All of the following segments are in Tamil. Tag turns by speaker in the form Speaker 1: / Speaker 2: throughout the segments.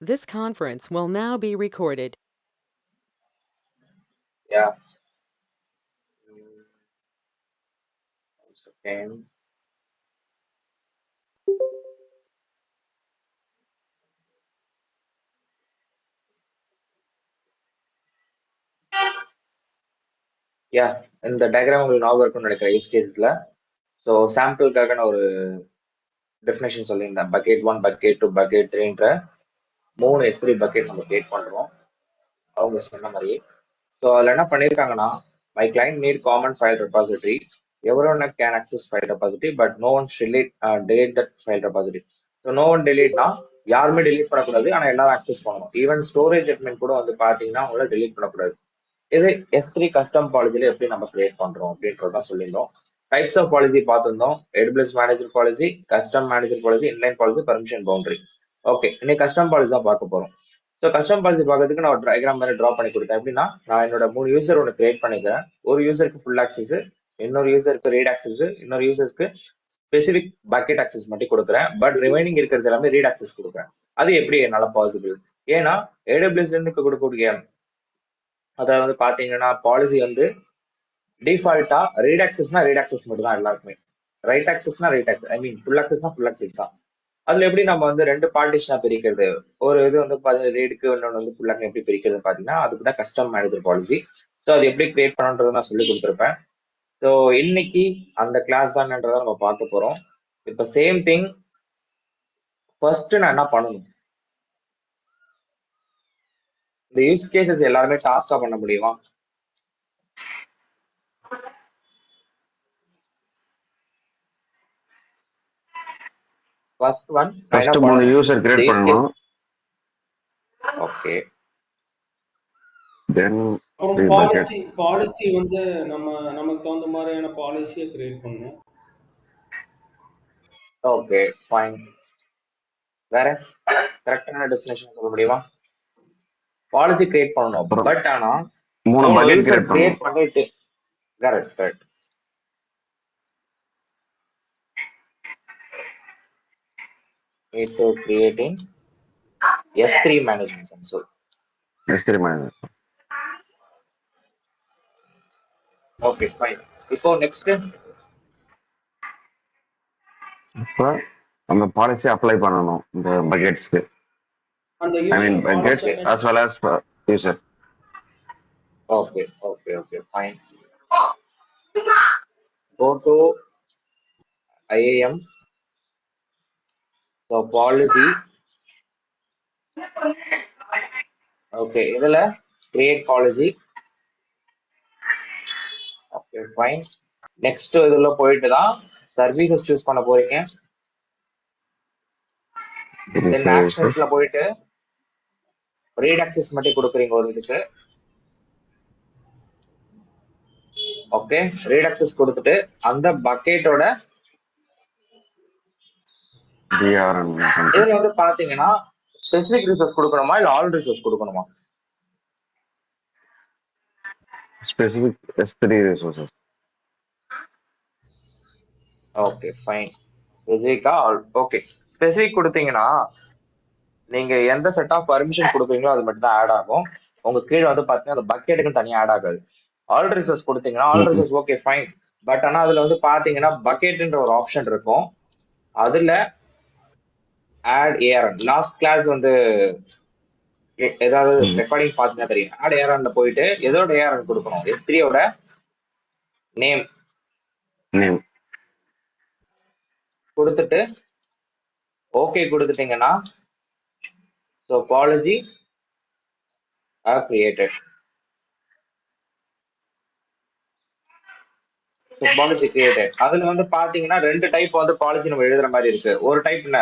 Speaker 1: This conference will now be recorded.
Speaker 2: Yeah. Okay. Yeah. இந்த டயக்ராம் உங்களுக்கு ஞாபகம் இருக்கும்னு நினைக்கிறேன் யூஸ் கேசஸ்ல. ஸோ சாம்பிளுக்காக நான் ஒரு டெஃபினேஷன் சொல்லியிருந்தேன். பக்கெட் 1, பக்கெட் 2, பக்கெட் 3ன்ற 3 S3 பக்கெட் நம்ம கிரியேட் பண்றோம். அவங்க சொன்ன மாதிரியே. ஸோ அதில் என்ன பண்ணியிருக்காங்கன்னா, my client need common file repository. Everyone can access file repository but no one delete that file repository. So no one டெலீட்னா யாருமே delete பண்ணக்கூடாது, ஆனால் எல்லாரும் access பண்ணணும். ஈவன் ஸ்டோரேஜ் அட்மின் கூட வந்து பார்த்தீங்கன்னா அவங்கள delete பண்ணக்கூடாது. இது S3 கஸ்டம் பாலிசியில எப்படி நம்ம கிரியேட் பண்றோம் அப்படின்றதான் சொல்லியிருந்தோம். டைப்ஸ் ஆஃப் பாலிசி பார்த்திருந்தோம். AWS manager policy, custom manager policy, inline policy, permission boundary. Okay, இன்னைக்கு கஸ்டம் பாலிசி தான் பார்க்க போறோம். ஸோ கஸ்டம் பாலிசி பார்க்கறதுக்கு நான் ஒரு டயக்ராம் மாதிரி ட்ரா பண்ணி கொடுத்தேன். எப்படின்னா, நான் என்னோட 3 யூசர் ஒன்று கிரியேட் பண்ணிக்கிறேன். ஒரு யூசருக்கு ஃபுல் ஆக்சஸ், இன்னொரு யூசருக்கு ரீட் ஆக்சஸ், இன்னொரு யூசருக்கு ஸ்பெசிபிக் பக்கெட் ஆக்சஸ் மட்டும் கொடுக்குறேன். பட் ரிமைனிங் இருக்கிறது எல்லாமே ரீட் ஆக்சஸ் கொடுக்குறேன். அது எப்படி என்னால பாசிபிள்? ஏன்னா AWS இருந்து கொடுக்கக்கூடிய அதாவது வந்து பாத்தீங்கன்னா பாலிசி வந்து டிஃபால்ட்டா ரீட் ஆக்சஸ்னா ரீட் ஆக்சஸ் மட்டும் தான் எல்லாருக்குமே. ரைட் ஆக்சஸ்னா ரைட் ஆக்சஸ், ஐ மீன் ஃபுல் ஆக்சஸ்னா ஃபுல் ஆக்சஸ் தான். அதுல எப்படி நம்ம வந்து ரெண்டு பார்ட்டிஷனா பிரிக்கிறது? ஒரு இது வந்து ரீடுக்கு இன்னொன்று வந்து ஃபுல் ஆக்சஸ் எப்படி பிரிக்கிறது பாத்தீங்கன்னா, அதுக்கு தான் கஸ்டம் மேனேஜர் பாலிசி. ஸோ அது எப்படி கிரியேட் பண்ணணுன்றதை நான் சொல்லி கொடுத்துருப்பேன். ஸோ இன்னைக்கு அந்த கிளாஸ் தான்ன்றதை நம்ம பார்க்க போறோம். இப்போ சேம் திங் ஃபர்ஸ்ட் நான் என்ன பண்ணணும்? இந்த யூஸ் கேசஸ் எல்லாருமே டாஸ்கா பண்ண முடியுமா? ஃபர்ஸ்ட் ஒன் நான் என்ன
Speaker 3: ஃபர்ஸ்ட் 3
Speaker 2: பண்ணணும்?
Speaker 3: யூசர்
Speaker 2: இந்த
Speaker 3: கிரியேட்
Speaker 2: யூஸ் கேஸ்.
Speaker 3: பண்ணணும்.
Speaker 2: ஓகே.
Speaker 3: தென்
Speaker 4: அப்புறம்
Speaker 3: 3 பக்கெட்.
Speaker 4: பாலிசி வந்து நமக்கு தகுந்த மாதிரியான பாலிசியை கிரியேட் பண்ணணும்.
Speaker 2: Okay fine. வேற கரெக்டான டெஃபினேஷன் சொல்ல முடியுமா? பாலிசி கிரியேட் பண்ணணும், பட் ஆனா
Speaker 3: 3 பக்கெட்
Speaker 2: யூசர்
Speaker 3: கிரியேட்
Speaker 2: கிரியேட்
Speaker 3: பண்ணணும்.
Speaker 2: பண்ணிட்டு correct correct. Need to creating S3 management console.
Speaker 3: S3 manager.
Speaker 2: Okay fine. இப்போ நெக்ஸ்ட்
Speaker 3: இப்போ அந்த பாலிசி அப்ளை பண்ணணும் இந்த பக்கெட்ஸ்க்கு.
Speaker 4: அந்த
Speaker 3: I mean
Speaker 4: user
Speaker 3: bucket
Speaker 4: policy
Speaker 3: as well as user.
Speaker 2: Okay okay okay fine. Go to IAM. So policy. Okay, இதுல create policy. Okay fine. Next இதுல போயிட்டு தான் சர்வீசஸ் சூஸ் பண்ண போறீங்க. தென் ஆக்ஷன்ஸ்ல போயிட்டு ரீட் ஆக்சஸ் மட்டும் கொடுக்குறீங்க ஒரு இதுக்கு. ஓகே, ரீட் ஆக்சஸ் கொடுத்துட்டு அந்த பக்கெட்டோட இதுல வந்து பாத்தீங்கன்னா ஸ்பெசிபிக் ரிசோர்ஸ் கொடுக்கணுமா இல்ல ஆல் ரிசோர்ஸ் கொடுக்கணுமா?
Speaker 3: Specific S3 resources.
Speaker 2: Okay fine. ஸ்பெசிபிக்கா ஓகே. ஸ்பெசிபிக் கொடுத்தீங்கன்னா நீங்க எந்த செட் ஆஃப் பர்மிஷன் கொடுக்குறீங்களோ அது மட்டும் தான் ஆட் ஆகும். உங்க கீழே வந்து பாத்தீங்கன்னா அந்த பக்கெட்டுக்கு தனியா ஆட் ஆகாது. ஆல் ரிசோர்ஸ் கொடுத்தீங்கன்னா all resource okay fine. But ஆனா அதுல வந்து பாத்தீங்கன்னா பக்கெட்ன்ற ஒரு ஆப்ஷன் இருக்கும். அதுல ஆட் ஏஆர்என் லாஸ்ட் கிளாஸ் வந்து ஏதாவது ரெக்கார்டிங் பார்த்தீங்கன்னா தெரியும். ஆட் ஏஆர்என்ல போயிட்டு எதோட ஏஆர்என் கொடுக்கணும்? S3யோட நேம் கொடுத்துட்டு ஓகே கொடுத்துட்டீங்கன்னா so policy are created. Policy created. அதுல வந்து பாத்தீங்கன்னா ரெண்டு டைப் வந்து பாலிசி நம்ம எழுதுற மாதிரி இருக்கு. ஒரு டைப் என்ன?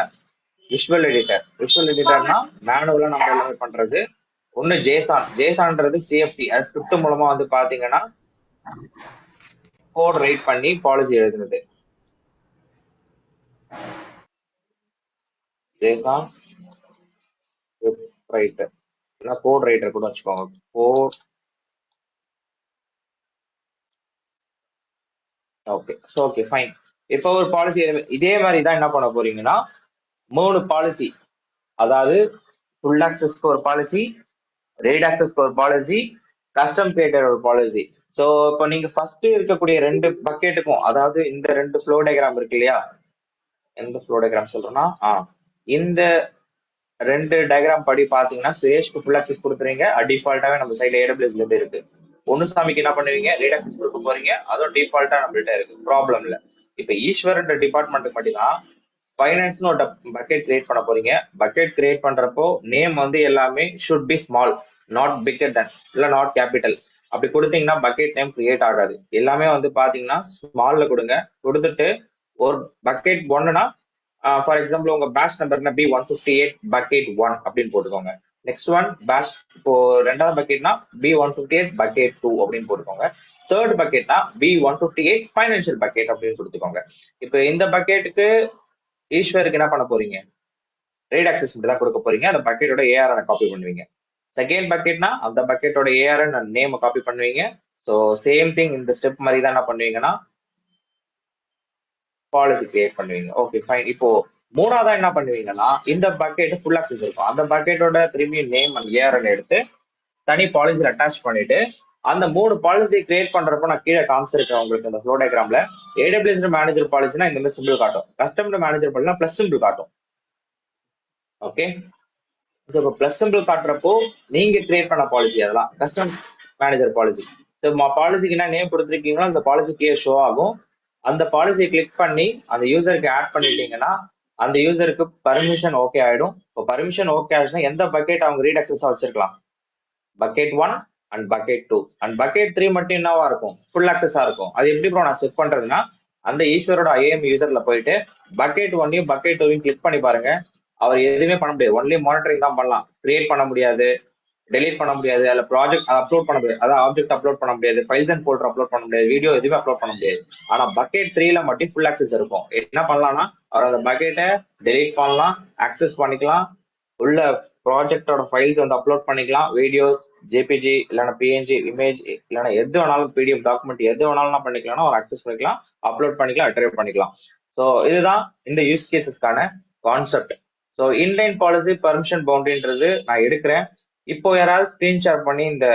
Speaker 2: Visual editor. விஷுவல் எடிட்டர்னா மேனுவலா நம்ம எல்லாமே பண்றது. ஒன்னு ஜேசான். ஜேசான்ன்றது சிஎஃப்டி அது ஸ்கிரிப்ட் மூலமா வந்து பாத்தீங்கன்னா கோட் ரைட் பண்ணி பாலிசி எழுதுறது. ஜேசான் ரைட்டர் இல்லைன்னா கோட் ரைட்டர் கூட வச்சுக்கோங்க. Code. Okay so okay fine. இப்போ ஒரு பாலிசி இதே மாதிரி தான் என்ன பண்ண போறீங்கன்னா 3 பாலிசி, அதாவது ஃபுல் ஆக்சஸ்க்கு ஒரு பாலிசி, ரெய்ட் ஆக்சஸ்க்கு ஒரு பாலிசி, கஸ்டம் கிரியேட்டர் ஒரு பாலிசி. ஸோ இப்போ நீங்க ஃபர்ஸ்ட் இருக்கக்கூடிய ரெண்டு பக்கெட்டுக்கும், அதாவது இந்த ரெண்டு ஃப்ளோ டயக்ராம் இருக்கு இல்லையா, எந்த ஃப்ளோ டயக்ராம் சொல்றேன்னா இந்த ரெண்டு டயக்ராம் படி பாத்தீங்கன்னா சுரேஷ்க்கு ஃபுல் ஆக்சஸ் கொடுத்துறீங்க. டிஃபால்ட்டாவே நம்ம சைட்ல ஏடபிள்யூஎஸ்ல இருந்து இருக்கு. பொன்னுசாமிக்கு என்ன பண்ணுவீங்க, ரீட் ஆக்சஸ் கொடுக்க போறீங்க. அதுவும் டிஃபால்ட்டா நம்மள்ட்ட இருக்கு, ப்ராப்ளம் இல்ல. இப்ப ஈஸ்வரன் டிபார்ட்மெண்ட்டுக்கு மட்டும்தான் ஃபைனான்ஸ்னு ஒரு பக்கெட் கிரியேட் பண்ண போறீங்க. பக்கெட் கிரியேட் பண்றப்போ நேம் வந்து எல்லாமே should be small, not bigger then, இல்ல நாட் கேபிட்டல். அப்படி கொடுத்தீங்கன்னா பக்கெட் நேம் கிரியேட் ஆகாது. எல்லாமே வந்து பாத்தீங்கன்னா ஸ்மால்ல கொடுங்க. கொடுத்துட்டு ஒரு பக்கெட் ஒன்னுனா ஃபார் எக்ஸாம்பிள் உங்க பேட்ச் நம்பர்னா B158 பக்கெட் 1 அப்படின்னு போட்டுக்கோங்க. நெக்ஸ்ட் ஒன் பேட்ச், இப்போ ரெண்டாவது பக்கெட்னா B158 பக்கெட் 2 அப்படின்னு போட்டுக்கோங்க. தேர்ட் பக்கெட்னா B158 ஃபைனான்சியல் பக்கெட் அப்படின்னு கொடுத்துக்கோங்க. இப்போ இந்த பக்கெட்டுக்கு ஈஸ்வருக்கு என்ன பண்ண போறீங்க, ரீட் ஆக்சஸ் மட்டும் தான் கொடுக்க போறீங்க. அந்த பக்கெட்டோட ஏஆர்என் காப்பி பண்ணுவீங்க. செகண்ட் பக்கெட்னா அந்த பக்கெட்டோட ஏஆர்என் நேம் காப்பி பண்ணுவீங்க. ஸோ சேம் திங் இந்த ஸ்டெப் மாதிரி தான் என்ன பண்ணுவீங்கன்னா பாலிசி கிரியேட் பண்ணுவீங்க. Okay fine. இப்போ மூணாவதா என்ன பண்ணுவீங்கன்னா இந்த பக்கெட் ஃபுல் ஆக்சஸ் இருக்கும். அந்த பக்கெட்டோட திரும்பி நேம் அண்ட் ஏஆர்என் எடுத்து தனி பாலிசியில் அட்டாச் பண்ணிட்டு அந்த மூணு பாலிசி கிரியேட் பண்றப்போ நான் கீழே காமிச்சிருக்கேன் உங்களுக்கு இந்த ஃப்ளோ டயக்ராம்ல. ஏடபிள்யூஎஸ் மேனேஜர் பாலிசினா இந்த மாதிரி சிம்பிள் காட்டும், கஸ்டமர் மேனேஜர் பாலிசினா பிளஸ் சிம்பிள் காட்டும். ஓகே, இப்போ பிளஸ் சிம்பிள் காட்டுறப்போ நீங்க கிரியேட் பண்ண பாலிசி அதெல்லாம் கஸ்டம் மேனேஜர் பாலிசி. ஸோ பாலிசிக்கு என்ன நேம் கொடுத்துருக்கீங்களோ அந்த பாலிசி கீழே ஷோ ஆகும். அந்த பாலிசியை கிளிக் பண்ணி அந்த யூசருக்கு ஆட் பண்ணிட்டீங்கன்னா அந்த யூசருக்கு பர்மிஷன் ஓகே ஆயிடும். இப்போ பர்மிஷன் ஓகே ஆச்சுன்னா எந்த பக்கெட் அவங்க ரீட் அக்சஸா வச்சிருக்கலாம், bucket 1 and bucket 2 and bucket 3 மட்டும் என்னவா இருக்கும், ஃபுல் ஆக்சஸா இருக்கும். அது எப்படி ப்ரோ நான் செக் பண்றதுன்னா அந்த ஈஸ்வரோட ஐஏஎம் யூசர்ல போயிட்டு பக்கெட் 1யும் பக்கெட் 2யும் கிளிக் பண்ணி பாருங்க. அவர் எதுவுமே பண்ண முடியாது, ஒன்லி மானிட்டரிங் தான் பண்ணலாம். கிரியேட் பண்ண முடியாது, டெலீட் பண்ண முடியாது, அதுல ப்ராஜெக்ட் அப்லோட் பண்ண முடியாது, அதாவது ஆப்ஜெக்ட் அப்லோட் பண்ண முடியாது, ஃபைல்ஸ் அண்ட் ஃபோல்டர் அப்லோட் பண்ண முடியாது, வீடியோ எதுவுமே அப்லோட் பண்ண முடியாது. ஆனா பக்கெட் 3ல மட்டும் ஃபுல் ஆக்சஸ் இருக்கும். என்ன பண்ணலாம்னா அவர் அந்த பக்கெட்டை டெலீட் பண்ணலாம், ஆக்சஸ் பண்ணிக்கலாம், உள்ள ப்ராஜெக்டோட ஃபைல்ஸ் வந்து அப்லோட் பண்ணிக்கலாம், வீடியோஸ், ஜேபிஜி இல்லைன்னா பிஎன்ஜி இமேஜ் இல்லைன்னா எது வேணாலும் பிடிஎஃப் டாக்குமெண்ட் எது வேணாலும் பண்ணிக்கலாம், ஒரு ஆக்சஸ் பண்ணிக்கலாம், அப்லோட் பண்ணிக்கலாம், அட்ரைவ் பண்ணிக்கலாம். ஸோ இதுதான் இந்த யூஸ் கேசஸ்க்கான concept. So inline policy permission பவுண்டரின்றது நான் எடுக்கிறேன். இப்போ யாராவது ஸ்கிரீன் ஷேர் பண்ணி இந்த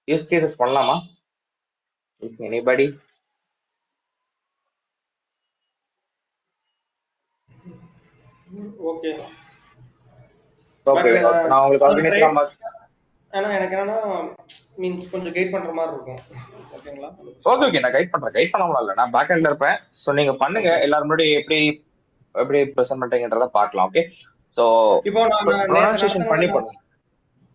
Speaker 2: யூஸ் கேசஸ் பண்ணலாமா? If anybody.
Speaker 4: ஓகே.
Speaker 2: ஓகே, நான் உங்களுக்கு ஆர்கனைசரா
Speaker 4: ஆனா எனக்கு என்னன்னா மீன்ஸ் கொஞ்சம் கைட் பண்ற மாதிரி இருக்கும். ஓகேங்களா?
Speaker 2: ஓகே ஓகே, நான் கைட் பண்றேன். கைட் பண்ணாமல இல்ல, நான் பேக் எண்ட்ல இருப்பேன். ஸோ நீங்க பண்ணுங்க, எல்லாரும் முன்னாடி எப்படி ப்ரெசென்ட் பண்றீங்கன்றத பார்க்கலாம். ஓகே, ஸோ
Speaker 4: இப்போ நான்
Speaker 2: ப்ரொனன்சியேஷன் பண்ணி பண்ணுங்க.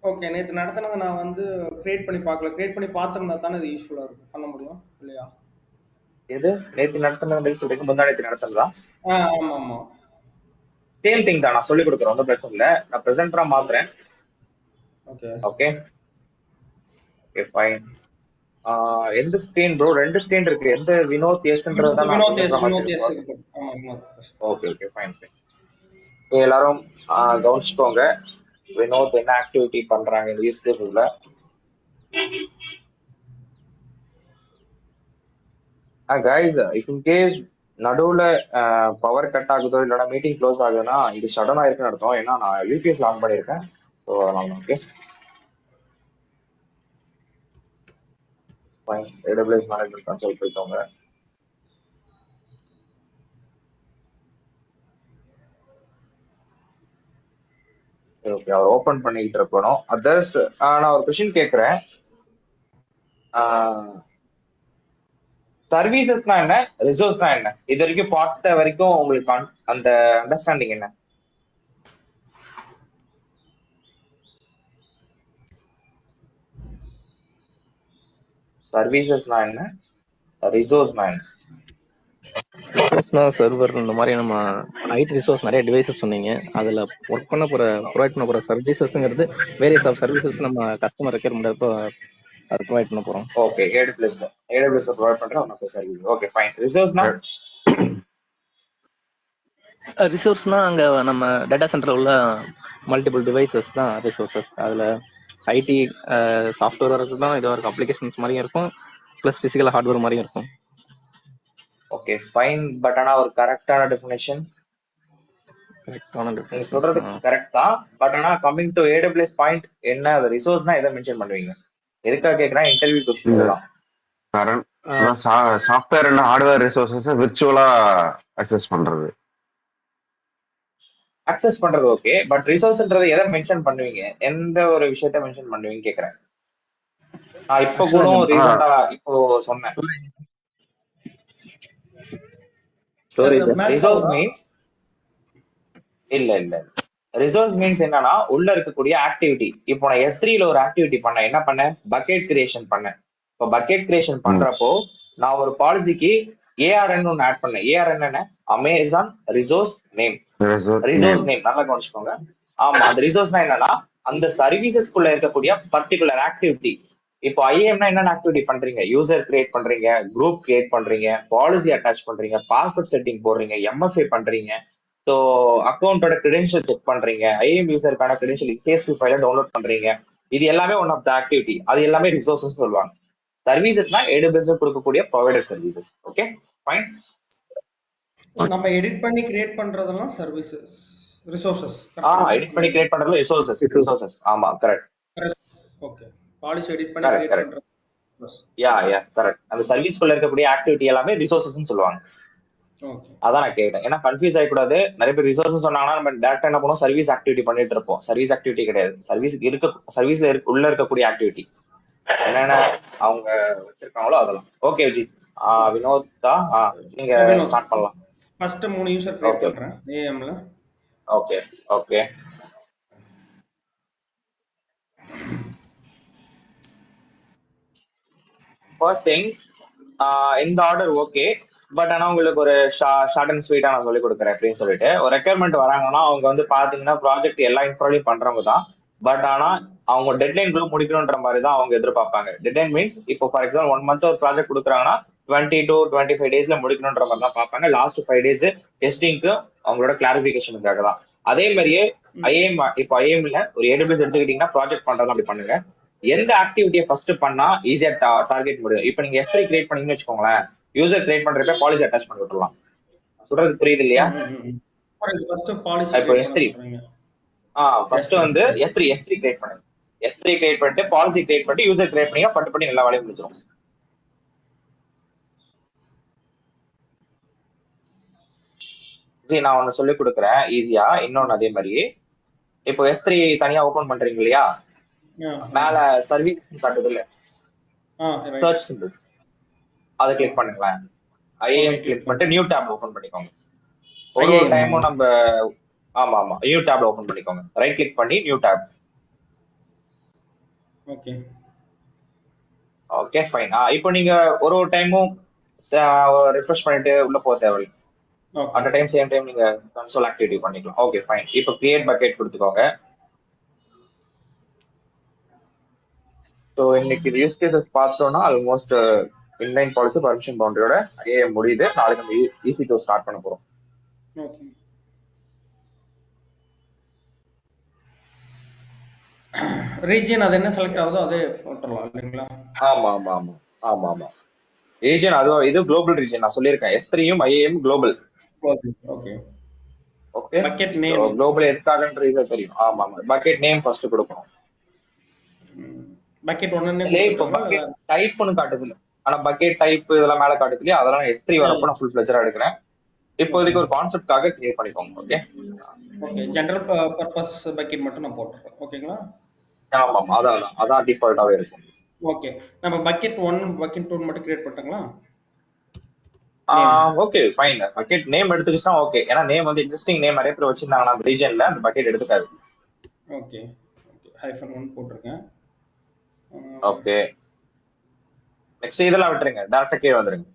Speaker 4: ஓகே, நேற்று நடத்தினதை நான் வந்து கிரியேட் பண்ணி பார்க்கல. கிரியேட் பண்ணி பார்த்துருந்தா தானே இது யூஸ்ஃபுல்லா இருக்கும், பண்ண முடியும் இல்லையா?
Speaker 2: எது நேற்று நடத்தினது சொல்றீங்க, முந்தா நேற்று நடத்தினதா?
Speaker 4: ஆமா ஆமா,
Speaker 2: சேம் திங் தான், நான் சொல்லி கொடுக்குறேன், ஒன்றும் பிரச்சனை இல்லை. நான் ப்ரெசென்டரா மாத்துறேன்.
Speaker 4: Okay
Speaker 2: okay okay fine. எந்த ஸ்கிரீன் ப்ரோ? ரெண்டு ஸ்கிரீன் இருக்கு. எந்த வினோத் எஸ்ன்றது தான்
Speaker 4: வினோத் எஸ் இருக்கு. ஆமா Vinoth.
Speaker 2: Okay okay fine fine. எல்லாரும் கவனிச்சுக்கோங்க வினோத் என்ன ஆக்டிவிட்டி பண்றாங்க இந்த யூஸ் கேஸ்ல. கைஸ், இஃப் இன் கேஸ் நடுவுல பவர் கட் ஆகுதோ இல்லைன்னா மீட்டிங் க்ளோஸ் ஆகுதுன்னா இது சடனா இருக்குன்னு அர்த்தம். ஏன்னா நான் யூபிஎஸ் ஆன் பண்ணியிருக்கேன். ஸோ அதனால okay fine. AWS management console போயிட்டோங்க. ஓகே, அவர் ஓபன் பண்ணிக்கிட்டு இருக்கணும். அதர்ஸ் நான் ஒரு கொஸ்டின் கேட்கிறேன். சர்வீசஸ்னா என்ன, ரிசோர்ஸ்னா என்ன? இது வரைக்கும் பார்த்த வரைக்கும் உங்களுக்கு அந்த அண்டர்ஸ்டாண்டிங் என்ன? சர்வீசஸ்னா என்ன, ரிசோர்ஸ்னா என்ன?
Speaker 5: ரிசோர்ஸ்னா சர்வர் இந்த மாதிரி நம்ம ஐடி ரிசோர்ஸ் நிறைய டிவைசஸ் சொன்னீங்க. அதுல ஒர்க் பண்ண போற ப்ரொவைட் பண்ண போற சர்வீசஸ்ங்கிறது வேரியஸ் ஆஃப் சர்வீசஸ் நம்ம கஸ்டமர் ரெக்யர்மெண்ட் அப்போ அதை ப்ரொவைட் பண்ண போறோம்.
Speaker 2: ஓகே, ஏடபிள்யூஎஸ் ப்ரொவைட் பண்ற ஒன் சர்வீஸ். Okay fine. ரிசோர்ஸ்னா
Speaker 5: ரிசோர்ஸ்னா அங்க நம்ம டேட்டா சென்டர்ல உள்ள மல்டிபிள் டிவைசஸ் தான் ரிசோர்சஸ். அதுல ஐடி சாஃப்ட்வேர் இருக்கும், இது ஒரு அப்ளிகேஷன்ஸ் மாதிரியும் இருக்கும், பிளஸ் பிசிக்கல் ஹார்ட்வேர் மாதிரியும் இருக்கும்.
Speaker 2: Okay fine. பட் ஆனா ஒரு கரெக்டான டெஃபினேஷன்
Speaker 5: கரெக்டான
Speaker 2: நீங்க
Speaker 5: டெஃபினேஷன்ஸ்.
Speaker 2: சொல்றது கரெக்ட் தான். பட் ஆனா கம்மிங் டு ஏடபிள்யூஎஸ் பாயிண்ட் என்ன, அது ரிசோர்ஸ்னா எதை மென்ஷன் பண்ணுவீங்க? எதுக்காக கேட்கறேன், இன்டர்வியூ கொஸ்டின்
Speaker 3: இந்த
Speaker 2: இதெல்லாம்.
Speaker 3: Current software and hardware resources விர்ச்சுவலா அக்சஸ் பண்றது.
Speaker 2: அக்சஸ் பண்றது ஓகே, பட் ரிசோர்ஸ்ன்றது எதை மென்ஷன் பண்ணுவீங்க? எந்த ஒரு விஷயத்த மென்ஷன் பண்ணுவீங்க கேக்குறேன். நான் இப்ப கூட
Speaker 5: ஆக்சுவலா இந்த
Speaker 2: ரீசெண்டா இப்போ சொன்னேன்.
Speaker 5: ஸ்டோரேஜ்
Speaker 4: மேட்ச்
Speaker 2: ரிசோர்ஸ்
Speaker 4: ஆகுதா?
Speaker 2: மீன்ஸ் இல்ல இல்ல ரிசோர்ஸ் மீன்ஸ் என்னன்னா உள்ள இருக்கக்கூடிய ஆக்டிவிட்டி. இப்போ நான் S3ல ஒரு ஆக்டிவிட்டி பண்ணேன். என்ன பண்ணேன்? பக்கெட் கிரியேஷன் பண்ணேன். இப்போ பக்கெட் கிரியேஷன் பண்றப்போ நான் ஒரு பாலிசிக்கு ARN ஒன்னு ஆட் பண்ணேன். ARN என்ன? Amazon resource name. Resource name நல்லா கவனிச்சுக்கோங்க. ஆமா, அந்த ரிசோர்ஸ்னா என்னன்னா அந்த சர்வீசஸ்க்குள்ள இருக்கக்கூடிய பர்டிகுலர் ஆக்டிவிட்டி. இப்போ ஐஏஎம்னா என்னென்ன ஆக்டிவிட்டி பண்றீங்க? யூசர் கிரியேட் பண்றீங்க, குரூப் கிரியேட் பண்றீங்க, பாலிசி அட்டாச் பண்றீங்க, பாஸ்வேர்ட் செட்டிங் போடுறீங்க, MFA பண்றீங்க, ஸோ அக்கௌண்டோட கிரெடென்ஷியல் செக் பண்றீங்க, ஐஏஎம் யூசருக்கான கிரெடென்ஷியல் CSV ஃபைல டவுன்லோட் பண்றீங்க. இது எல்லாமே ஒன் ஆஃப் த ஆக்டிவிட்டி. அது எல்லாமே ரிசோர்சஸ் சொல்லுவாங்க. சர்வீசஸ்னா AWS கொடுக்கக்கூடிய ப்ரொவைடர் சர்வீசஸ். Okay fine.
Speaker 4: நம்ம எடிட் பண்ணி கிரியேட் பண்றதெல்லாம் சர்வீசஸ் ரிசோர்சஸ்.
Speaker 2: எடிட் பண்ணி கிரியேட் பண்றது ரிசோர்சஸ். ஆமா கரெக்ட்.
Speaker 4: ஓகே, பாலிசி எடிட் பண்ணி கிரியேட் பண்றது.
Speaker 2: Yeah correct. அந்த சர்வீஸ்க்குள்ள இருக்கக்கூடிய ஆக்டிவிட்டி எல்லாமே ரிசோர்சஸ்னு சொல்லுவாங்க.
Speaker 4: ஓகே,
Speaker 2: அதான் நான் கேட்டேன். ஏன்னா கன்ஃபியூஸ் ஆகக்கூடாது. நிறைய பேர் ரிசோர்ஸ் சொன்னாங்கன்னா நம்ம டேரக்டா என்ன பண்ணுவோம், சர்வீஸ் ஆக்டிவிட்டி பண்ணிட்டு இருப்போம். சர்வீஸ் ஆக்டிவிட்டி கிடையாது. சர்வீஸ்ல உள்ள இருக்கக்கூடிய ஆக்டிவிட்டி என்னென்ன அவங்க வச்சிருக்காங்களோ அதெல்லாம். ஓகே விஜய். வினோத் தான், நீங்க ஸ்டார்ட் பண்ணலாம்.
Speaker 4: ஃபர்ஸ்ட் 3 யூசர் கிரியேட் பண்றேன் ஏஎம்ல.
Speaker 2: Okay okay. ஃபர்ஸ்ட் திங், இந்த ஆர்டர் ஓகே, பட் ஆனா உங்களுக்கு ஒரு ஷார்ட் அண்ட் ஸ்வீட்டா நான் சொல்லி கொடுக்குறேன் அப்படின்னு சொல்லிட்டு. ஒரு ரெக்யர்மெண்ட் வராங்கன்னா அவங்க வந்து பாத்தீங்கன்னா ப்ராஜெக்ட் எல்லா இன்ஸ்டாலையும் பண்றவங்க தான். பட் ஆனா அவங்க டெட்லைன்குள்ள முடிக்கணுன்ற மாதிரி தான் அவங்க எதிர்பார்ப்பாங்க. டெட்லைன் மீன்ஸ் இப்போ ஃபார் எக்ஸாம்பிள் 1 month ஒரு ப்ராஜெக்ட் கொடுக்குறாங்கன்னா 20 to 25 daysல முடிக்கணுன்ற மாதிரி தான் பார்ப்பாங்க. லாஸ்ட் 5 days டெஸ்டிங்க்கு அவங்களோட கிளாரிபிகேஷனுக்காக தான். அதே மாதிரியே ஐஏஎம், இப்போ ஐஏஎம்ல ஒரு AWS எடுத்துக்கிட்டீங்கன்னா ப்ராஜெக்ட் பண்றதா அப்படி பண்ணுங்க. எந்த ஆக்டிவிட்டியை ஃபர்ஸ்ட் பண்ணா ஈஸியா டார்கெட் முடியும்? இப்போ நீங்க S3 கிரியேட் பண்ணீங்கன்னு வச்சுக்கோங்களேன், யூசர் கிரியேட் பண்றப்ப பாலிசி அட்டாச் பண்ணி விட்டுறலாம். சொல்றது புரியுது இல்லையா?
Speaker 4: ஃபர்ஸ்ட் பாலிசி
Speaker 2: இப்போ S3 ஃபர்ஸ்ட் வந்து S3 கிரியேட் பண்ணுங்க. S3 கிரியேட் பண்ணிட்டு பாலிசி கிரியேட் பண்ணிட்டு யூசர் கிரியேட் பண்ணி பட்டு பண்ணி எல்லா வேலையும் முடிச்சிடும். நான் ஒன்னு சொல்லி கொடுக்குறேன் ஈஸியா. இன்னொன்னு அதே மாதிரி, இப்போ S3 தனியா ஓபன் பண்றீங்க இல்லையா, மேல சர்வீஸ் காட்டுது இல்ல, சர்ச் சிம்பிள், அதை கிளிக் பண்ணுங்களேன். ஐஏஎம் கிளிக் பண்ணிட்டு நியூ டேப் ஓபன் பண்ணிக்கோங்க. ஒரு டைமும் நம்ம ஆமா நியூ டேப் ஓபன் பண்ணிக்கோங்க. ரைட் கிளிக் பண்ணி new tab.
Speaker 4: Okay
Speaker 2: okay fine. இப்போ நீங்க ஒரு டைமும் ரிஃப்ரெஷ் பண்ணிட்டு உள்ள போக தேவையில்லை. அட் டைம் சேம் டைம் நீங்க கன்சோல் ஆக்டிவிட்டி பண்ணிக்கலாம். Okay fine. இப்போ கிரியேட் பக்கெட் கொடுத்துக்கோங்க. ஸோ இன்னைக்கு யூஸ் கேசஸ் பார்த்தோம்னா ஆல்மோஸ்ட் இன்லைன் பாலிசி பர்மிஷன் பவுண்டரியோட ஐஏஎம் முடியுது. நாளைக்கு நம்ம EC2 ஸ்டார்ட் பண்ண போறோம்.
Speaker 4: ரீஜியன் அது என்ன செலக்ட் ஆகுதோ அதே போட்டுறலாம் இல்லைங்களா?
Speaker 2: ஆமா ரீஜியன் அது இது குளோபல் ரீஜியன் நான் சொல்லியிருக்கேன். S3யும் IAM global. Okay bucket name global எதுக்காகன்ற இது தெரியும். ஆமா பக்கெட் நேம் ஃபர்ஸ்ட் கொடுக்கணும்.
Speaker 4: பக்கெட் 1
Speaker 2: இப்போ பக்கெட் டைப்னு காட்டுது. ஆனா பக்கெட் டைப் இதெல்லாம் மேல காட்டுது இல்லையா, அதெல்லாம் S3 வரப்போ நான் ஃபுல் ஃபிளெஜரா எடுக்கிறேன். இப்போதைக்கு ஒரு கான்செப்ட்காக கிரியேட் பண்ணிக்கோங்க. ஓகே
Speaker 4: ஜெனரல் பர்பஸ் பக்கெட் மட்டும் நான் போட்டுறேன். ஓகேங்களா?
Speaker 2: ஆமா அதான் டிஃபால்ட்டாவே இருக்கும்.
Speaker 4: ஓகே, நம்ம பக்கெட் 1 பக்கெட் 2 மட்டும் கிரியேட் பண்ணிட்டோங்களா?
Speaker 2: Okay fine. பக்கெட் நேம் எடுத்துக்கிட்டா ஓகே. ஏன்னா நேம் வந்து எக்ஸிஸ்டிங் நேம் நிறைய பேர் வச்சிருந்தாங்க அந்த ரீஜன்ல, அந்த பக்கெட் எடுத்துக்காது.
Speaker 4: ஓகே -1 போட்டுருக்கேன்.
Speaker 2: ஓகே நெக்ஸ்ட் இதெல்லாம் விட்டுருங்க, டைரக்டா கீழ வந்துருங்க.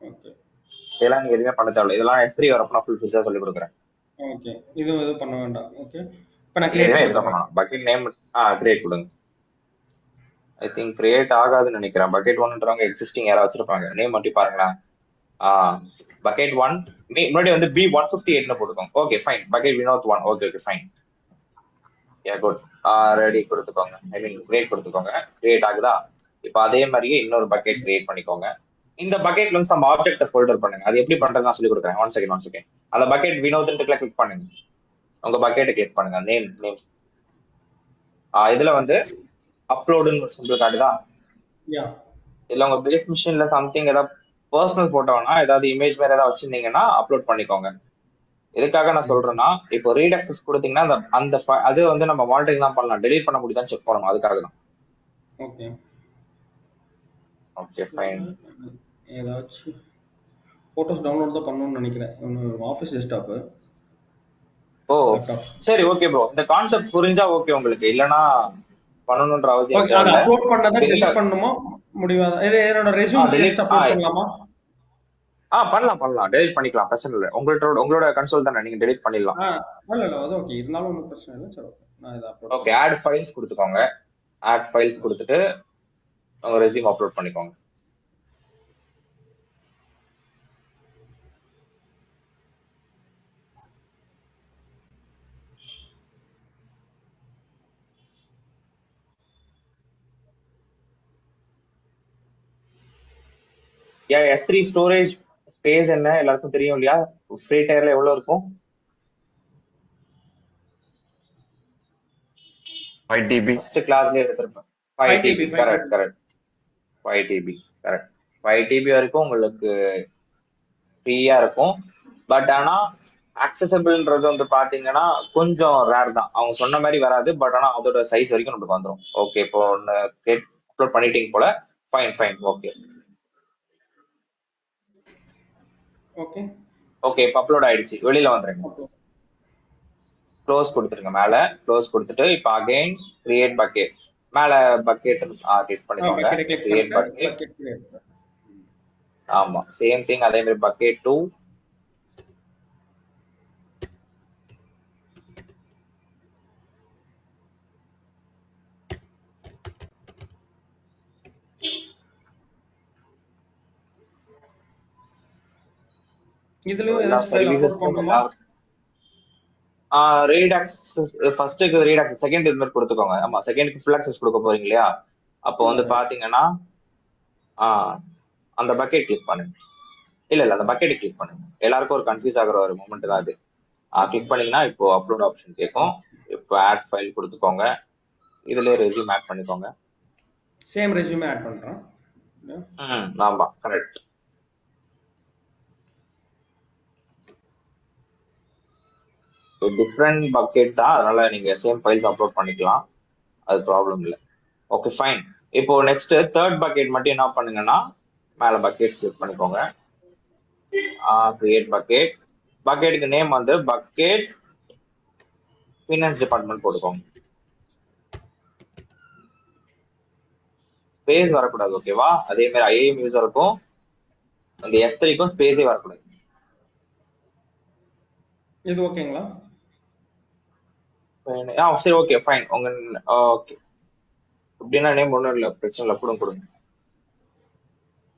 Speaker 4: ஓகே
Speaker 2: இதெல்லாம் நீங்க எதுவுமே பண்ண தேவையில்ல. இதெல்லாம் S3 வரப்போ ஃபுல் ஃபீச்சரா சொல்லி கொடுக்குறேன்.
Speaker 4: ஓகே இது பண்ண வேண்டாம். ஓகே இப்போ நான் கிரியேட் பண்ணலாம்.
Speaker 2: பக்கெட் நேம் கிரியேட் கொடுங்க. ஐ திங்க் கிரியேட் ஆகாதுன்னு நினைக்கிறேன். பக்கெட் 1ன்றவங்க எக்ஸிஸ்டிங் யாராவது வச்சிருப்பாங்க. நேம் மட்டும் பாருங்களேன். பக்கெட் 1 முன்னாடி வந்து B158 போட்டுக்கோங்க. Okay fine. Bucket Vinod 1. Okay fine. Good. Ready கொடுத்துக்கோங்க. ஐ மீன் கிரியேட் கொடுத்துக்கோங்க. கிரியேட் ஆகுதா? இப்போ அதே மாதிரியே இன்னொரு பக்கெட் கிரியேட் பண்ணிக்கோங்க. இந்த பக்கெட்ல வந்து நம்ம ஆப்ஜெக்ட் ஃபோல்டர் பண்ணுங்க. அது எப்படி பண்றது நான் சொல்லி கொடுக்குறேன். One second. அந்த பக்கெட் வினோத்னு கிளிக் பண்ணுங்க. உங்க பக்கெட்டை கிளிக் பண்ணுங்க. நேம் இதுல வந்து அப்லோடுன்னு சிம்பிள் காட்டுதா?
Speaker 4: யா
Speaker 2: இல்ல உங்க பேஸ் மிஷின்ல சம்திங் ஏதாவது பர்சனல் போட்டோனா ஏதாவது இமேஜ் வேற ஏதாவது வச்சிருந்தீங்கன்னா அப்லோட் பண்ணிக்கோங்க. எதுக்காக நான் சொல்றேன்னா, இப்போ ரீட் அக்சஸ் கொடுத்தீங்கன்னா அந்த அந்த அது வந்து நம்ம மானிட்டரிங் தான் பண்ணலாம், டெலீட் பண்ண முடியுதான்னு செக் பண்ணணும். அதுக்காக தான்.
Speaker 4: Okay
Speaker 2: okay fine.
Speaker 4: ஏதாச்சும் ஃபோட்டோஸ் டவுன்லோட் தான் பண்ணணும்னு நினைக்கிறேன். ஆஃபீஸ் டெஸ்க்டாப்பு
Speaker 2: ஓ
Speaker 4: லேப்டாப்.
Speaker 2: சரி, ஓகே ப்ரோ. இந்த கான்செப்ட் புரிஞ்சா ஓகே உங்களுக்கு, இல்லனா பண்ணணும்ன்ற அவசியம்
Speaker 4: ஓகே, அதை
Speaker 2: தேவையில்ல.
Speaker 4: அப்லோட் பண்ணதை டெலீட் பண்ணணுமோ முடியாதா? இது என்னோட ரெஸ்யூம்
Speaker 2: டெலீட்
Speaker 4: ஜஸ்ட் அப்லோட் பண்ணலாமா?
Speaker 2: பண்ணலாம், டெலீட் பண்ணிக்கலாம், பிரச்சனை இல்லை. உங்களோட கன்சோல் தானே, நீங்க டெலீட் பண்ணிடலாம்.
Speaker 4: இல்ல அது ஓகே, இருந்தாலும் ஒன்றும் பிரச்சனை இல்லை. சரி ஓகே, நான் இதை அப்லோட்
Speaker 2: ஓகே, ஆட் ஃபைல்ஸ் கொடுத்துக்கோங்க. ஆட் ஃபைல்ஸ் கொடுத்துட்டு உங்க ரெஸ்யூம் அப்லோட் பண்ணிக்கோங்க. S3 ஸ்டோரேஜ் ஸ்பேஸ் என்ன எல்லாருக்கும் தெரியும் இல்லையா? ஃப்ரீ டயர்ல எவ்வளவு இருக்கும்?
Speaker 3: 5 TB.
Speaker 2: ஃபர்ஸ்ட் கிளாஸ்லயே எடுத்திருப்பேன். 5 TB. Correct. 5 TB correct. 5 TB வரைக்கும் உங்களுக்கு ஃப்ரீயா இருக்கும். பட் ஆனா அக்சசபிள்ன்றது வந்து பாத்தீங்கன்னா கொஞ்சம் ரேர் தான். அவங்க சொன்ன மாதிரி வராது. பட் ஆனா அதோட சைஸ் வரைக்கும் நமக்கு வந்துடும். ஓகே, இப்போ ஒன்னு அப்லோட் பண்ணிட்டீங்க போல. Fine okay. ஓகே, இப்போ அப்லோட் ஆயிடுச்சு. வெளியில வந்துருங்க. க்ளோஸ் கொடுத்துருங்க. மேல க்ளோஸ் கொடுத்துட்டு இப்போ அகைன் கிரியேட் பக்கெட். மேல பக்கெட் கிளிக் பண்ணிக்கோங்க. Create bucket. ஆமா, சேம் திங். அதே மாதிரி பக்கெட் 2.
Speaker 4: இதுலயும் ஏதாச்சும் ஃபைல் அப்லோட் பண்ணணுமா?
Speaker 2: ரீட் ஆக்சஸ் ஃபர்ஸ்ட்டுக்கு ரீட் ஆக்சஸ், செகண்ட் இது மாதிரி கொடுத்துக்கோங்க. ஆமா, செகண்டுக்கு ஃபுல் ஆக்சஸ் கொடுக்க போறீங்க இல்லையா? அப்போ வந்து பாத்தீங்கன்னா அந்த பக்கெட் கிளிக் பண்ணுங்க. இல்ல அந்த பக்கெட் கிளிக் பண்ணுங்க. எல்லாருக்கும் ஒரு கன்ஃபியூஸ் ஆகுற ஒரு மூமெண்ட் தான் அது. கிளிக் பண்ணீங்கன்னா இப்போ அப்லோட் ஆப்ஷன் கேட்கும். இப்போ ஆட் ஃபைல் கொடுத்துக்கோங்க. இதுல ரெஸ்யூம் ஆட் பண்ணிக்கோங்க.
Speaker 4: சேம் ரெஸ்யூம் ஆட் பண்றேன்.
Speaker 2: ஆமா கரெக்ட். டிஃப்ரெண்ட் பக்கெட் தான், அதனால நீங்க சேம் ஃபைல்ஸ் அப்லோட் பண்ணிக்கலாம், அது ப்ராப்ளம் இல்லை. Okay fine. இப்போ நெக்ஸ்ட் தேர்ட் பக்கெட் மட்டும் என்ன பண்ணுங்கன்னா, மேல பக்கெட் கிளிக் பண்ணிக்கோங்க. Create bucket. பக்கெட்டுக்கு நேம் வந்து பக்கெட் ஃபினான்ஸ் டிபார்ட்மெண்ட் போட்டுக்கோங்க. ஸ்பேஸ் வரக்கூடாது, ஓகேவா? அதே மாதிரி ஐஏஎம் யூசருக்கும் அந்த S3க்கும் ஸ்பேஸே வரக்கூடாது.
Speaker 4: இது ஓகேங்களா?
Speaker 2: சரி ஓகே ஃபைன். உங்க ஓகே அப்படின்னா நேம் ஒன்றும் இல்லை, பிரச்சனை இல்லை, கொடுங்க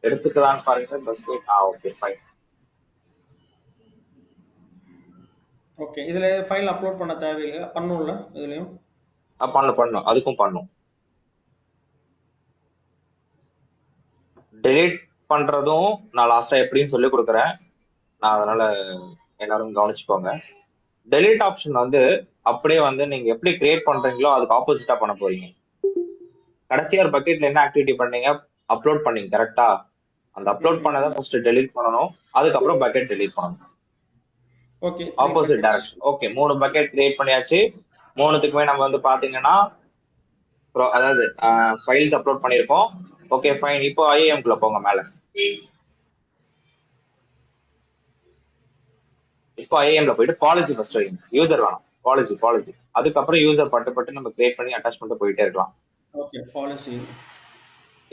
Speaker 2: எடுத்துக்கலான்னு பாருங்க. Okay fine.
Speaker 4: ஓகே, இதுல ஃபைல் அப்லோட் பண்ண தேவையில்லை, பண்ணும்ல இதுலயும்?
Speaker 2: பண்ணும், அதுக்கும் பண்ணும். டெலீட் பண்றதும் நான் லாஸ்டா எப்படின்னு சொல்லி கொடுக்குறேன். நான் அதனால எல்லாரும் கவனிச்சுக்கோங்க. டெலீட் ஆப்ஷன் வந்து அப்படியே வந்து நீங்க எப்படி கிரியேட் பண்றீங்களோ அதுக்கு ஆப்போசிட்டா பண்ண போறீங்க. கடைசியா ஒரு பக்கெட்ல என்ன ஆக்டிவிட்டி பண்ணீங்க? அப்லோட் பண்ணீங்க, கரெக்டா? அந்த அப்லோட் பண்ணதை ஃபர்ஸ்ட் டெலீட் பண்ணணும், அதுக்கப்புறம் பக்கெட் டெலீட் பண்ணணும்.
Speaker 4: Okay,
Speaker 2: opposite direction. Okay, 3 bucket create பண்ணியாச்சு. 3த்துக்குமே நம்ம வந்து பாத்தீங்கன்னா அதாவது ஃபைல்ஸ் அப்லோட் பண்ணிருக்கோம். Okay fine. இப்போ IAM குள்ள போங்க. மேல இப்போ IAMல போயிட்டு பாலிசி ஃபர்ஸ்ட் வைங்க. யூசர் வேணும், பாலிசி. அதுக்கப்புறம் யூசர் பட்டு நம்ம கிரியேட் பண்ணி அட்டாச் பண்ணிட்டு போயிட்டே இருக்கலாம்.
Speaker 4: Okay, policy.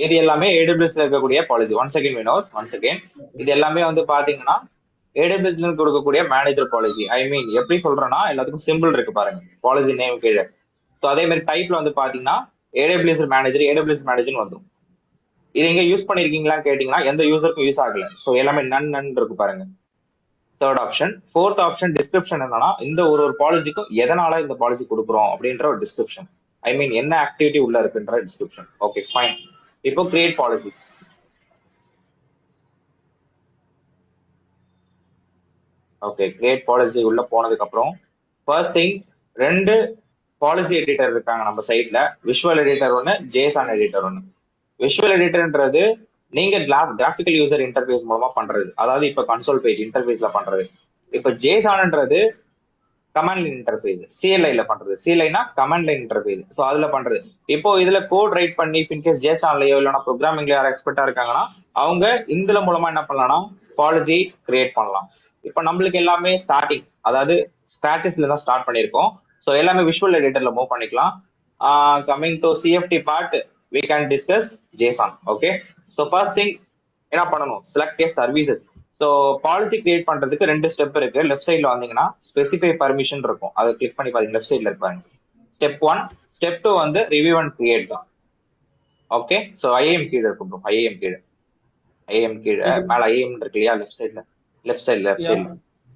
Speaker 2: இது எல்லாமே AWSல இருக்கக்கூடிய பாலிசி. One second. இது எல்லாமே வந்து பாத்தீங்கன்னா AWSல கொடுக்கக்கூடிய மேனேஜர் பாலிசி. ஐ மீன் எப்படி சொல்றேன்னா, எல்லாத்துக்கும் சிம்பிள் இருக்கு பாருங்க பாலிசி நேம் கீழே. ஸோ அதே மாதிரி டைப்ல வந்து பாத்தீங்கன்னா AWS மேனேஜர் வந்துடும். இது எங்க யூஸ் பண்ணிருக்கீங்களான்னு கேட்டீங்கன்னா எந்த யூசருக்கும் யூஸ் ஆகல. ஸோ எல்லாமே நன் இருக்கு பாருங்க. Third option. Fourth option description. என்னன்னா இந்த ஒரு பாலிசிக்கும் எதனால இந்த பாலிசி கொடுக்குறோம் அப்படின்ற ஒரு டிஸ்கிரிப்ஷன். ஐ மீன் என்ன ஆக்டிவிட்டி உள்ள இருக்குன்ற டிஸ்கிரிப்ஷன். Okay fine. இப்போ create policy. Okay, create policy உள்ள போனதுக்கு அப்புறம் ஃபர்ஸ்ட் திங், ரெண்டு பாலிசி எடிட்டர் இருக்காங்க நம்ம சைட்ல. விஷுவல் எடிட்டர் ஒன்று, ஜேசான் எடிட்டர் ஒன்று. விஷுவல் எடிட்டர்ன்றது நீங்க கிராஃபிக்கல் யூசர் இன்டர்ஃபேஸ் மூலமா பண்றது, அதாவது இப்ப கன்சோல் பேஜ் இன்டர்ஃபேஸ்ல பண்றது. இப்ப ஜேசான்ன்றது கமாண்ட் லைன் இன்டர்ஃபேஸ், சிஎல்ஐல பண்றது. சிஎல்ஐனா கமாண்ட் லைன் இன்டர்ஃபேஸ், ஸோ அதுல பண்றது. இப்போ இதுல கோட் ரைட் பண்ணி இன்கேஸ் ஜேசான்லயோ இல்லைன்னா ப்ரோக்ராமிங்ல யாரும் எக்ஸ்பர்ட்டா இருக்காங்கன்னா அவங்க இதுல மூலமா என்ன பண்ணலாம்னா பாலிசி கிரியேட் பண்ணலாம். இப்போ நம்மளுக்கு எல்லாமே ஸ்டார்டிங், அதாவது ஸ்டாட்டிஸ்ல தான் ஸ்டார்ட் பண்ணியிருக்கோம். ஸோ எல்லாமே விஷுவல் எடிட்டர்ல மூவ் பண்ணிக்கலாம். Coming to CFT part, we can discuss JSON. Okay, so first thing என்ன பண்ணணும், செலக்ட் ஏ சர்வீசஸ். ஸோ பாலிசி கிரியேட் பண்றதுக்கு ரெண்டு ஸ்டெப் இருக்கு. லெஃப்ட் சைட்ல வந்தீங்கன்னா ஸ்பெசிஃபை பர்மிஷன் இருக்கும், அதை கிளிக் பண்ணி பாருங்க. லெஃப்ட் சைட்ல இருப்பாங்க. ஸ்டெப் 1, ஸ்டெப் 2 வந்து ரிவ்யூ அண்ட் கிரியேட் தான். ஓகே, ஸோ ஐஏஎம் கீழே இருக்கும் ப்ரோ. ஐஏஎம் கீழே மேல ஐஏஎம் இருக்கு இல்லையா, லெஃப்ட் சைட்ல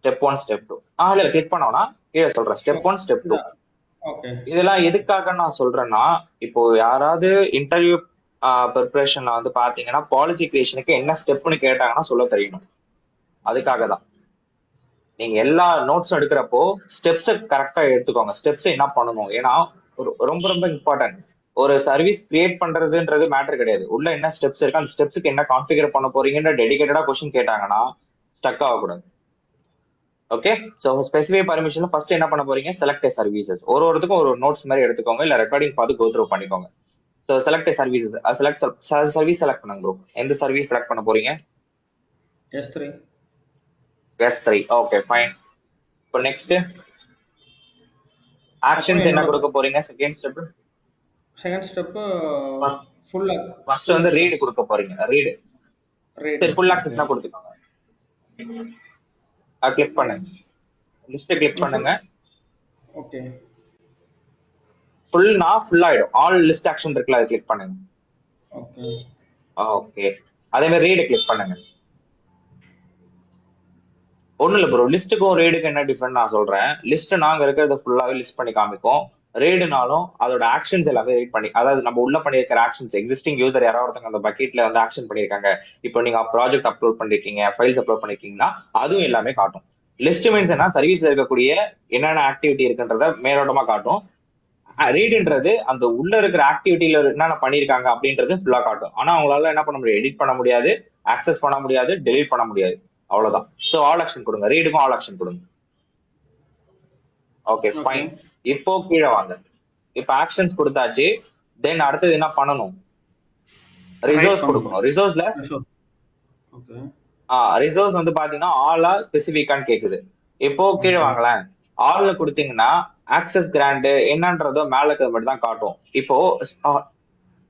Speaker 2: ஸ்டெப் 1 ஸ்டெப் 2. இல்ல கிளிக் பண்ணோம்னா கீழே சொல்றேன். Step 1 step 2. இதெல்லாம் எதுக்காக நான் சொல்றேன்னா, இப்போ யாராவது இன்டர்வியூ ப்ரிப்பரேஷன்ல வந்து பாத்தீங்கன்னா பாலிசி கிரியேஷனுக்கு என்ன ஸ்டெப்னு கேட்டாங்கன்னா சொல்ல தெரியணும். அதுக்காக தான் நீங்க எல்லா நோட்ஸும் எடுக்கிறப்போ ஸ்டெப்ஸ் கரெக்டா எடுத்துக்கோங்க. ஸ்டெப்ஸ் என்ன பண்ணணும், ஏன்னா ரொம்ப ரொம்ப இம்பார்ட்டன்ட். ஒரு சர்வீஸ் கிரியேட் பண்றதுன்றது மேட்டர் கிடையாது, உள்ள என்ன ஸ்டெப்ஸ் இருக்கு, அந்த ஸ்டெப்ஸுக்கு என்ன கான்ஃபிகர் பண்ண போறீங்கன்ற டெடிகேட்டடா கொஸ்டின் கேட்டாங்கன்னா ஸ்டக் ஆகக்கூடாது. ஓகே, ஸோ ஸ்பெசிஃபை பர்மிஷன்ல ஃபர்ஸ்ட் என்ன பண்ண போறீங்க, செலக்ட் சர்வீசஸ். ஒருத்துக்கும் ஒரு நோட்ஸ் மாதிரி எடுத்துக்கோங்க, இல்ல ரெக்கார்டிங் பார்த்து கோ த்ரூ பண்ணிக்கோங்க. So select services, service select பண்ணுங்க ப்ரோ. எந்த சர்வீஸ் செலக்ட் பண்ண போறீங்க? S3. Okay fine. இப்போ நெக்ஸ்ட் ஆக்ஷன்ஸ் என்ன கொடுக்க போறீங்க? செகண்ட் ஸ்டெப் ஃபர்ஸ்ட் வந்து ரீட் கொடுக்க போறீங்க. ரீட் சரி, ஃபுல் ஆக்சஸ்னா கொடுத்துக்கோங்க. கிளிக் பண்ணுங்க, லிஸ்ட் கிளிக் பண்ணுங்க.
Speaker 4: ஓகே,
Speaker 2: ஃபுல்னா ஃபுல் ஆயிடும். ஆல் லிஸ்ட் ஆக்ஷன் இருக்குல்ல, அதை கிளிக் பண்ணுங்க.
Speaker 4: ஓகே
Speaker 2: ஓகே, அதே மாதிரி ரீட் கிளிக் பண்ணுங்க. ஒண்ணு இல்ல ப்ரோ, லிஸ்ட்டுக்கும் ரீடுக்கு என்ன டிஃபரெண்ட் நான் சொல்றேன். லிஸ்ட் நாங்க இருக்கிறத ஃபுல்லாவே லிஸ்ட் பண்ணி காமிக்கும். ரீடுனாலும் அதோட ஆக்ஷன்ஸ் எல்லாமே ரீட் பண்ணி, அதாவது நம்ம உள்ள பண்ணிருக்கிற ஆக்ஷன்ஸ், எக்ஸிஸ்டிங் யூசர் யாராவது ஒருத்தங்க அந்த பக்கெட்ல வந்து ஆக்ஷன் பண்ணிருக்காங்க, இப்போ நீங்க ப்ராஜெக்ட் அப்லோட் பண்ணிருக்கீங்க, ஃபைல்ஸ் அப்லோட் பண்ணிருக்கீங்கன்னா அதுவும் எல்லாமே காட்டும். லிஸ்ட் மீன்ஸ் என்ன, சர்வீஸ்ல இருக்கக்கூடிய என்னென்ன ஆக்டிவிட்டி இருக்குன்றத மேலோட்டமா காட்டும். ரீடுன்றது அந்த உள்ள இருக்கிற ஆக்டிவிட்டியில என்னென்ன பண்ணிருக்காங்க அப்படின்றது ஃபுல்லா காட்டும். ஆனா அவங்களால என்ன பண்ண முடியாது, எடிட் பண்ண முடியாது, ஆக்சஸ் பண்ண முடியாது, டெலீட் பண்ண முடியாது. அவ்வளவுதான். ஸோ ஆல் ஆக்ஷன் கொடுங்க, ரீடுக்கும் ஆல் ஆக்ஷன் கொடுங்க. Okay fine. இப்போ கீழே வாங்க. இப்போ ஆக்ஷன்ஸ் கொடுத்தாச்சு. தென் அடுத்தது என்ன பண்ணணும், ரிசோர்ஸ் கொடுக்கணும். ரிசோர்ஸ்ல ரிசோர்ஸ் வந்து பாத்தீங்கன்னா ஆலா ஸ்பெசிபிக்கான்னு கேக்குது. இப்போ கீழே வாங்கலாம். ஆல்ல கொடுத்தீங்கன்னா ஆக்சஸ் கிராண்ட் என்னன்றதோ மேல இருக்கிறது மட்டும் தான் காட்டும். இப்போ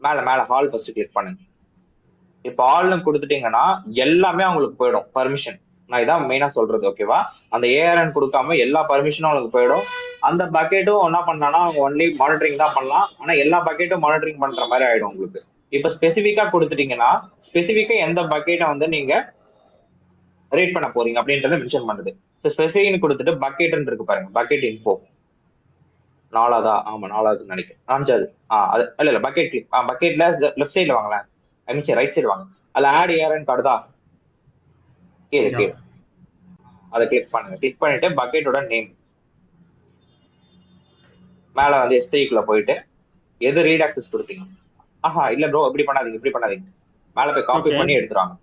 Speaker 2: மேல ஹால் ஃபர்ஸ்ட் கிளிக் பண்ணுங்க. இப்போ ஆல்னு கொடுத்துட்டீங்கன்னா எல்லாமே அவங்களுக்கு போயிடும் பர்மிஷன். நான் இதான் மெயினா சொல்றது, ஓகேவா? அந்த ஏஆர்என் கொடுக்காம எல்லா பர்மிஷனும் அவங்களுக்கு போயிடும். அந்த பக்கெட்டும் என்ன பண்ணலாம்னா அவங்க ஒன்லி மானிட்டரிங் தான் பண்ணலாம், ஆனா எல்லா பக்கெட்டும் மானிட்டரிங் பண்ற மாதிரி ஆயிடும் உங்களுக்கு. இப்போ ஸ்பெசிபிக்கா கொடுத்துட்டீங்கன்னா ஸ்பெசிபிக்கா எந்த பக்கெட்டை வந்து நீங்க ரீட் பண்ண போறீங்க அப்படின்றத மென்ஷன் பண்ணுது. ஸோ ஸ்பெசிஃபிக்னு கொடுத்துட்டு பக்கெட்னு இருக்கு பாருங்க, பக்கெட் இன்ஃபோ. நாலாவதா? ஆமா நாலாவது நினைக்கிறேன், அஞ்சாவது. அது இல்ல பக்கெட் கிளிக். பக்கெட்ல லெஃப்ட் சைட்ல வாங்களேன், ஐ மீன் ரைட் சைடு வாங்க. அதுல ஆட் ஏஆர்என் கார்டுதா கீழே அதை கிளிக் பண்ணுங்க. கிளிக் பண்ணிட்டு பக்கெட்டோட நேம் மேல வந்து S3 போயிட்டு எது ரீட் ஆக்சஸ் கொடுத்தீங்க. இல்ல ப்ரோ இப்படி பண்ணாதீங்க. மேல போய் காப்பி பண்ணி எடுத்துருவாங்க.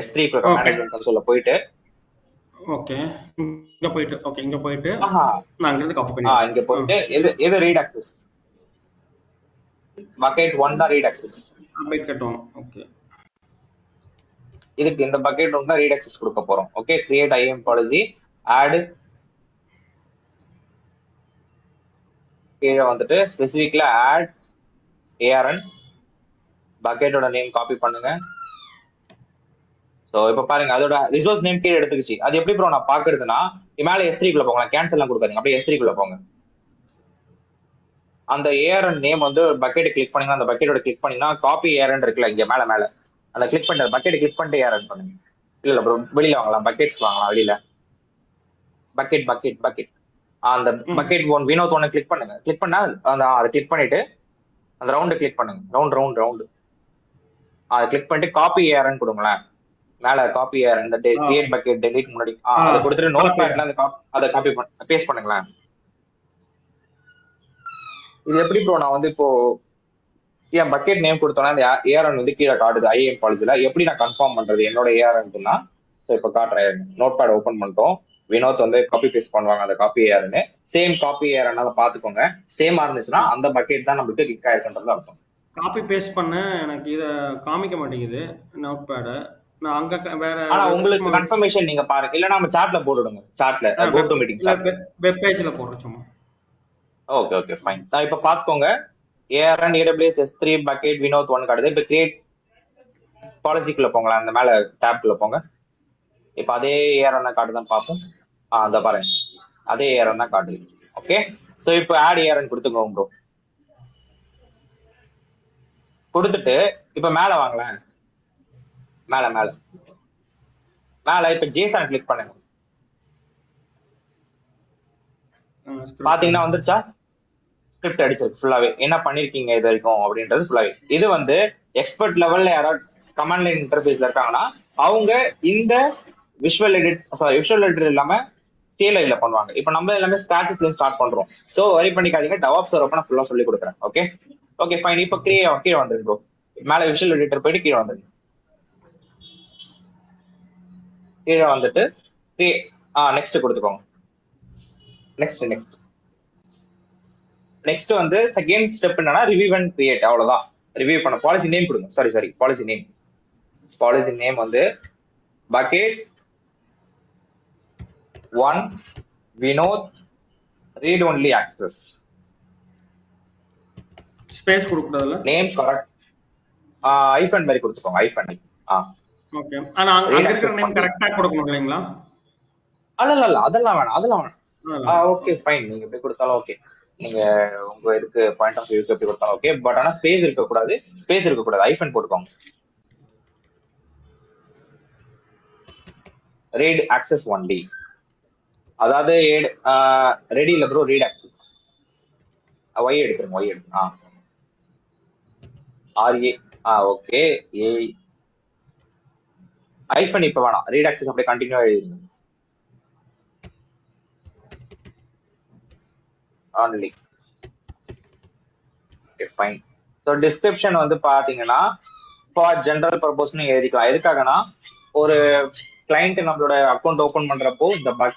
Speaker 2: S3 மேனேஜ்மெண்ட் கன்சோல்ல போயிட்டு
Speaker 4: இங்க போயிட்டு நான் அங்க இருந்து காப்பி பண்ணி
Speaker 2: இங்க போயிட்டு எது ரீட் ஆக்சஸ், பக்கெட் 1 தான் ரீட் ஆக்சஸ்.
Speaker 4: பக்கெட் 1. ஓகே,
Speaker 2: இதுக்கு இந்த பக்கெட் 1 தான் ரீட் ஆக்சஸ் கொடுக்க போறோம். Okay, create IAM policy, add கீழே வந்துட்டு ஸ்பெசிபிக்ல ஆட் ஏஆர்என், பக்கெட்டோட நேம் காப்பி பண்ணுங்க. ஸோ இப்போ பாருங்க அதோட ரிசோர்ஸ் நேம் கீழே எடுத்துக்கிச்சு. அது எப்படி ப்ரோ நான் பாக்குறதுன்னா, மேல S3 போங்க, கேன்சல் எல்லாம் கொடுக்காதீங்க, அப்படியே S3 போங்க. அந்த ஏஆர்என் நேம் வந்து பக்கெட் கிளிக் பண்ணீங்கன்னா, அந்த பக்கெட்டோட கிளிக் பண்ணீங்கன்னா காப்பி ஏஆர்என் இருக்குல்ல இங்க மேல அந்த கிளிக் பண்ணிட்டு பக்கெட் கிளிக் பண்ணிட்டு ஏஆர்என் பண்ணுங்க. இல்ல ப்ரோ வெளியில வாங்கலாம், பக்கெட்ஸ் வாங்கலாம் வெளியில. பக்கெட் அந்த பக்கெட் 1 வினோத் 1 கிளிக் பண்ணுங்க. கிளிக் பண்ணா அதை கிளிக் பண்ணிட்டு அந்த ரவுண்டு கிளிக் பண்ணுங்க. ரவுண்டு அதை கிளிக் பண்ணிட்டு காப்பி ஏஆர்என் கொடுங்களேன். மேல காப்பி ஏர் இந்த கிரியேட் பக்கெட் டெலீட் முன்னாடி அதை கொடுத்துட்டு நோட் பேட்ல அதை காப்பி பேஸ்ட் பண்ணுங்களேன். இது எப்படி ப்ரோ நான் வந்து இப்போ என் பக்கெட் நேம் கொடுத்தோன்னா அந்த ஏஆர்என் வந்து கீழே காட்டுது ஐஏஎம் பாலிசில. எப்படி நான் கன்ஃபார்ம் பண்றது என்னோட ஏஆர்என்ட்டுனா? ஸோ இப்போ காட்டுறேன், நோட் பேட் ஓப்பன் பண்ணிட்டோம். வினோத் வந்து காப்பி பேஸ்ட் பண்ணுவாங்க அந்த காப்பி ஏஆர்னு. சேம் காப்பி ஏஆர்னால பாத்துக்கோங்க. சேமா இருந்துச்சுன்னா அந்த பக்கெட் தான் நம்மளுக்கு கிளிக் ஆயிருக்குன்றது அர்த்தம்.
Speaker 4: காப்பி பேஸ்ட் பண்ண எனக்கு இத காமிக்க மாட்டேங்குது நோட் பேட. நான் அங்க வேற
Speaker 2: ஆனா உங்களுக்கு கன்ஃபர்மேஷன் நீங்க பாருங்க, இல்ல நம்ம சாட்ல போட்டுடுங்க. சாட்ல go to meeting chat
Speaker 4: web பேஜ்ல போடுறேன் சும்மா.
Speaker 2: Okay okay fine. நான் இப்ப பாத்துக்கோங்க, ARN AWS S3 bucket Vinod 1 காட்டுது. இப்ப கிரியேட் பாலிசிக்குள்ள போங்களேன், அந்த மேல டேப்குள்ள போங்க. இப்ப அதே ஏஆர்என் காட்டுதான் பார்ப்போம். அந்த பாருங்க, அதே ஏஆர்என் தான் காட்டுது. ஓகே, சோ இப்போ ஆட் ஏஆர்என் கொடுத்துக்கோங்க ப்ரோ. கொடுத்துட்டு இப்ப மேல வாங்களேன், மேல மேல மேல இப்ப ஜேசன் கிளிக் பண்ணுங்க. பாத்தீங்கன்னா வந்துருச்சா? ஸ்கிரிப்ட் அடிச்சிருக்கு ஃபுல்லாவே. என்ன பண்ணிருக்கீங்க இது வரைக்கும் அப்படின்றது ஃபுல்லாவே. இது வந்து எக்ஸ்பர்ட் லெவல்ல யாராவது கமாண்ட் லைன் இன்டர்ஃபேஸ்ல இருக்காங்கன்னா அவங்க இந்த விஷுவல் எடிட்டர் இல்லாம CLI பண்ணுவாங்க. இப்ப நம்ம எல்லாமே ஸ்கிராச்சஸ்ல ஸ்டார்ட் பண்றோம். சோ வரி பண்ணிக்காதீங்க, டெவாப்ஸ் வரப்ப நான் ஃபுல்லா சொல்லி கொடுக்குறேன். Okay okay fine. இப்போ கீழே வந்துருங்க ப்ரோ. மேல விஷுவல் எடிட்டர் போயிட்டு கீழே வந்துருங்க. கீழே வந்துட்டு நெக்ஸ்ட் கொடுத்துக்கோங்க. நெக்ஸ்ட் வந்து செகண்ட் ஸ்டெப் என்னன்னா ரிவ்யூ அண்ட் கிரியேட். அவ்வளவுதான். ரிவ்யூ பண்ண பாலிசி நேம் கொடுங்க. சாரி பாலிசி நேம் வந்து bucket 1 Vinod read only access.
Speaker 4: Space கொடுக்க கூடாதுல? நேம்
Speaker 2: கரெக்ட் ஐஃபன் மாதிரி கொடுத்துக்கோங்க. ஐஃபன்.
Speaker 4: ஓகே. ஆனா அங்க இருக்கிற நேம் கரெக்ட்டா கொடுக்கணும் இல்லீங்களா?
Speaker 2: அல்ல அதெல்லாம் வேணாம். Okay fine. நீங்க எப்படி கொடுத்தாலும் ஓகே. நீங்க உங்க இதுக்கு பாயிண்ட் ஆஃப் வியூக்கு எப்படி கொடுத்தாலும் ஓகே. பட் ஆனா ஸ்பேஸ் இருக்கக்கூடாது. ஐஃபன் போட்டுக்கோங்க. Read access only. அதாவது ரெடி இல்ல ப்ரோ, ரீட் ஆக்சஸ் ஒய் எடுத்துருங்க. RA okay. ஐஃபன் இப்ப வேணாம், ரீட் ஆக்சஸ் அப்படியே கண்டினியூ எழுதிருங்க. only. Okay, fine. So description வந்து பாத்தீங்கன்னா ஃபார் ஜெனரல் பர்பஸ்னு எழுதிக்கலாம். எதுக்காகனா ஒரு கிளைண்ட் நம்மளோட அக்கௌண்ட் ஓபன் பண்றப்போ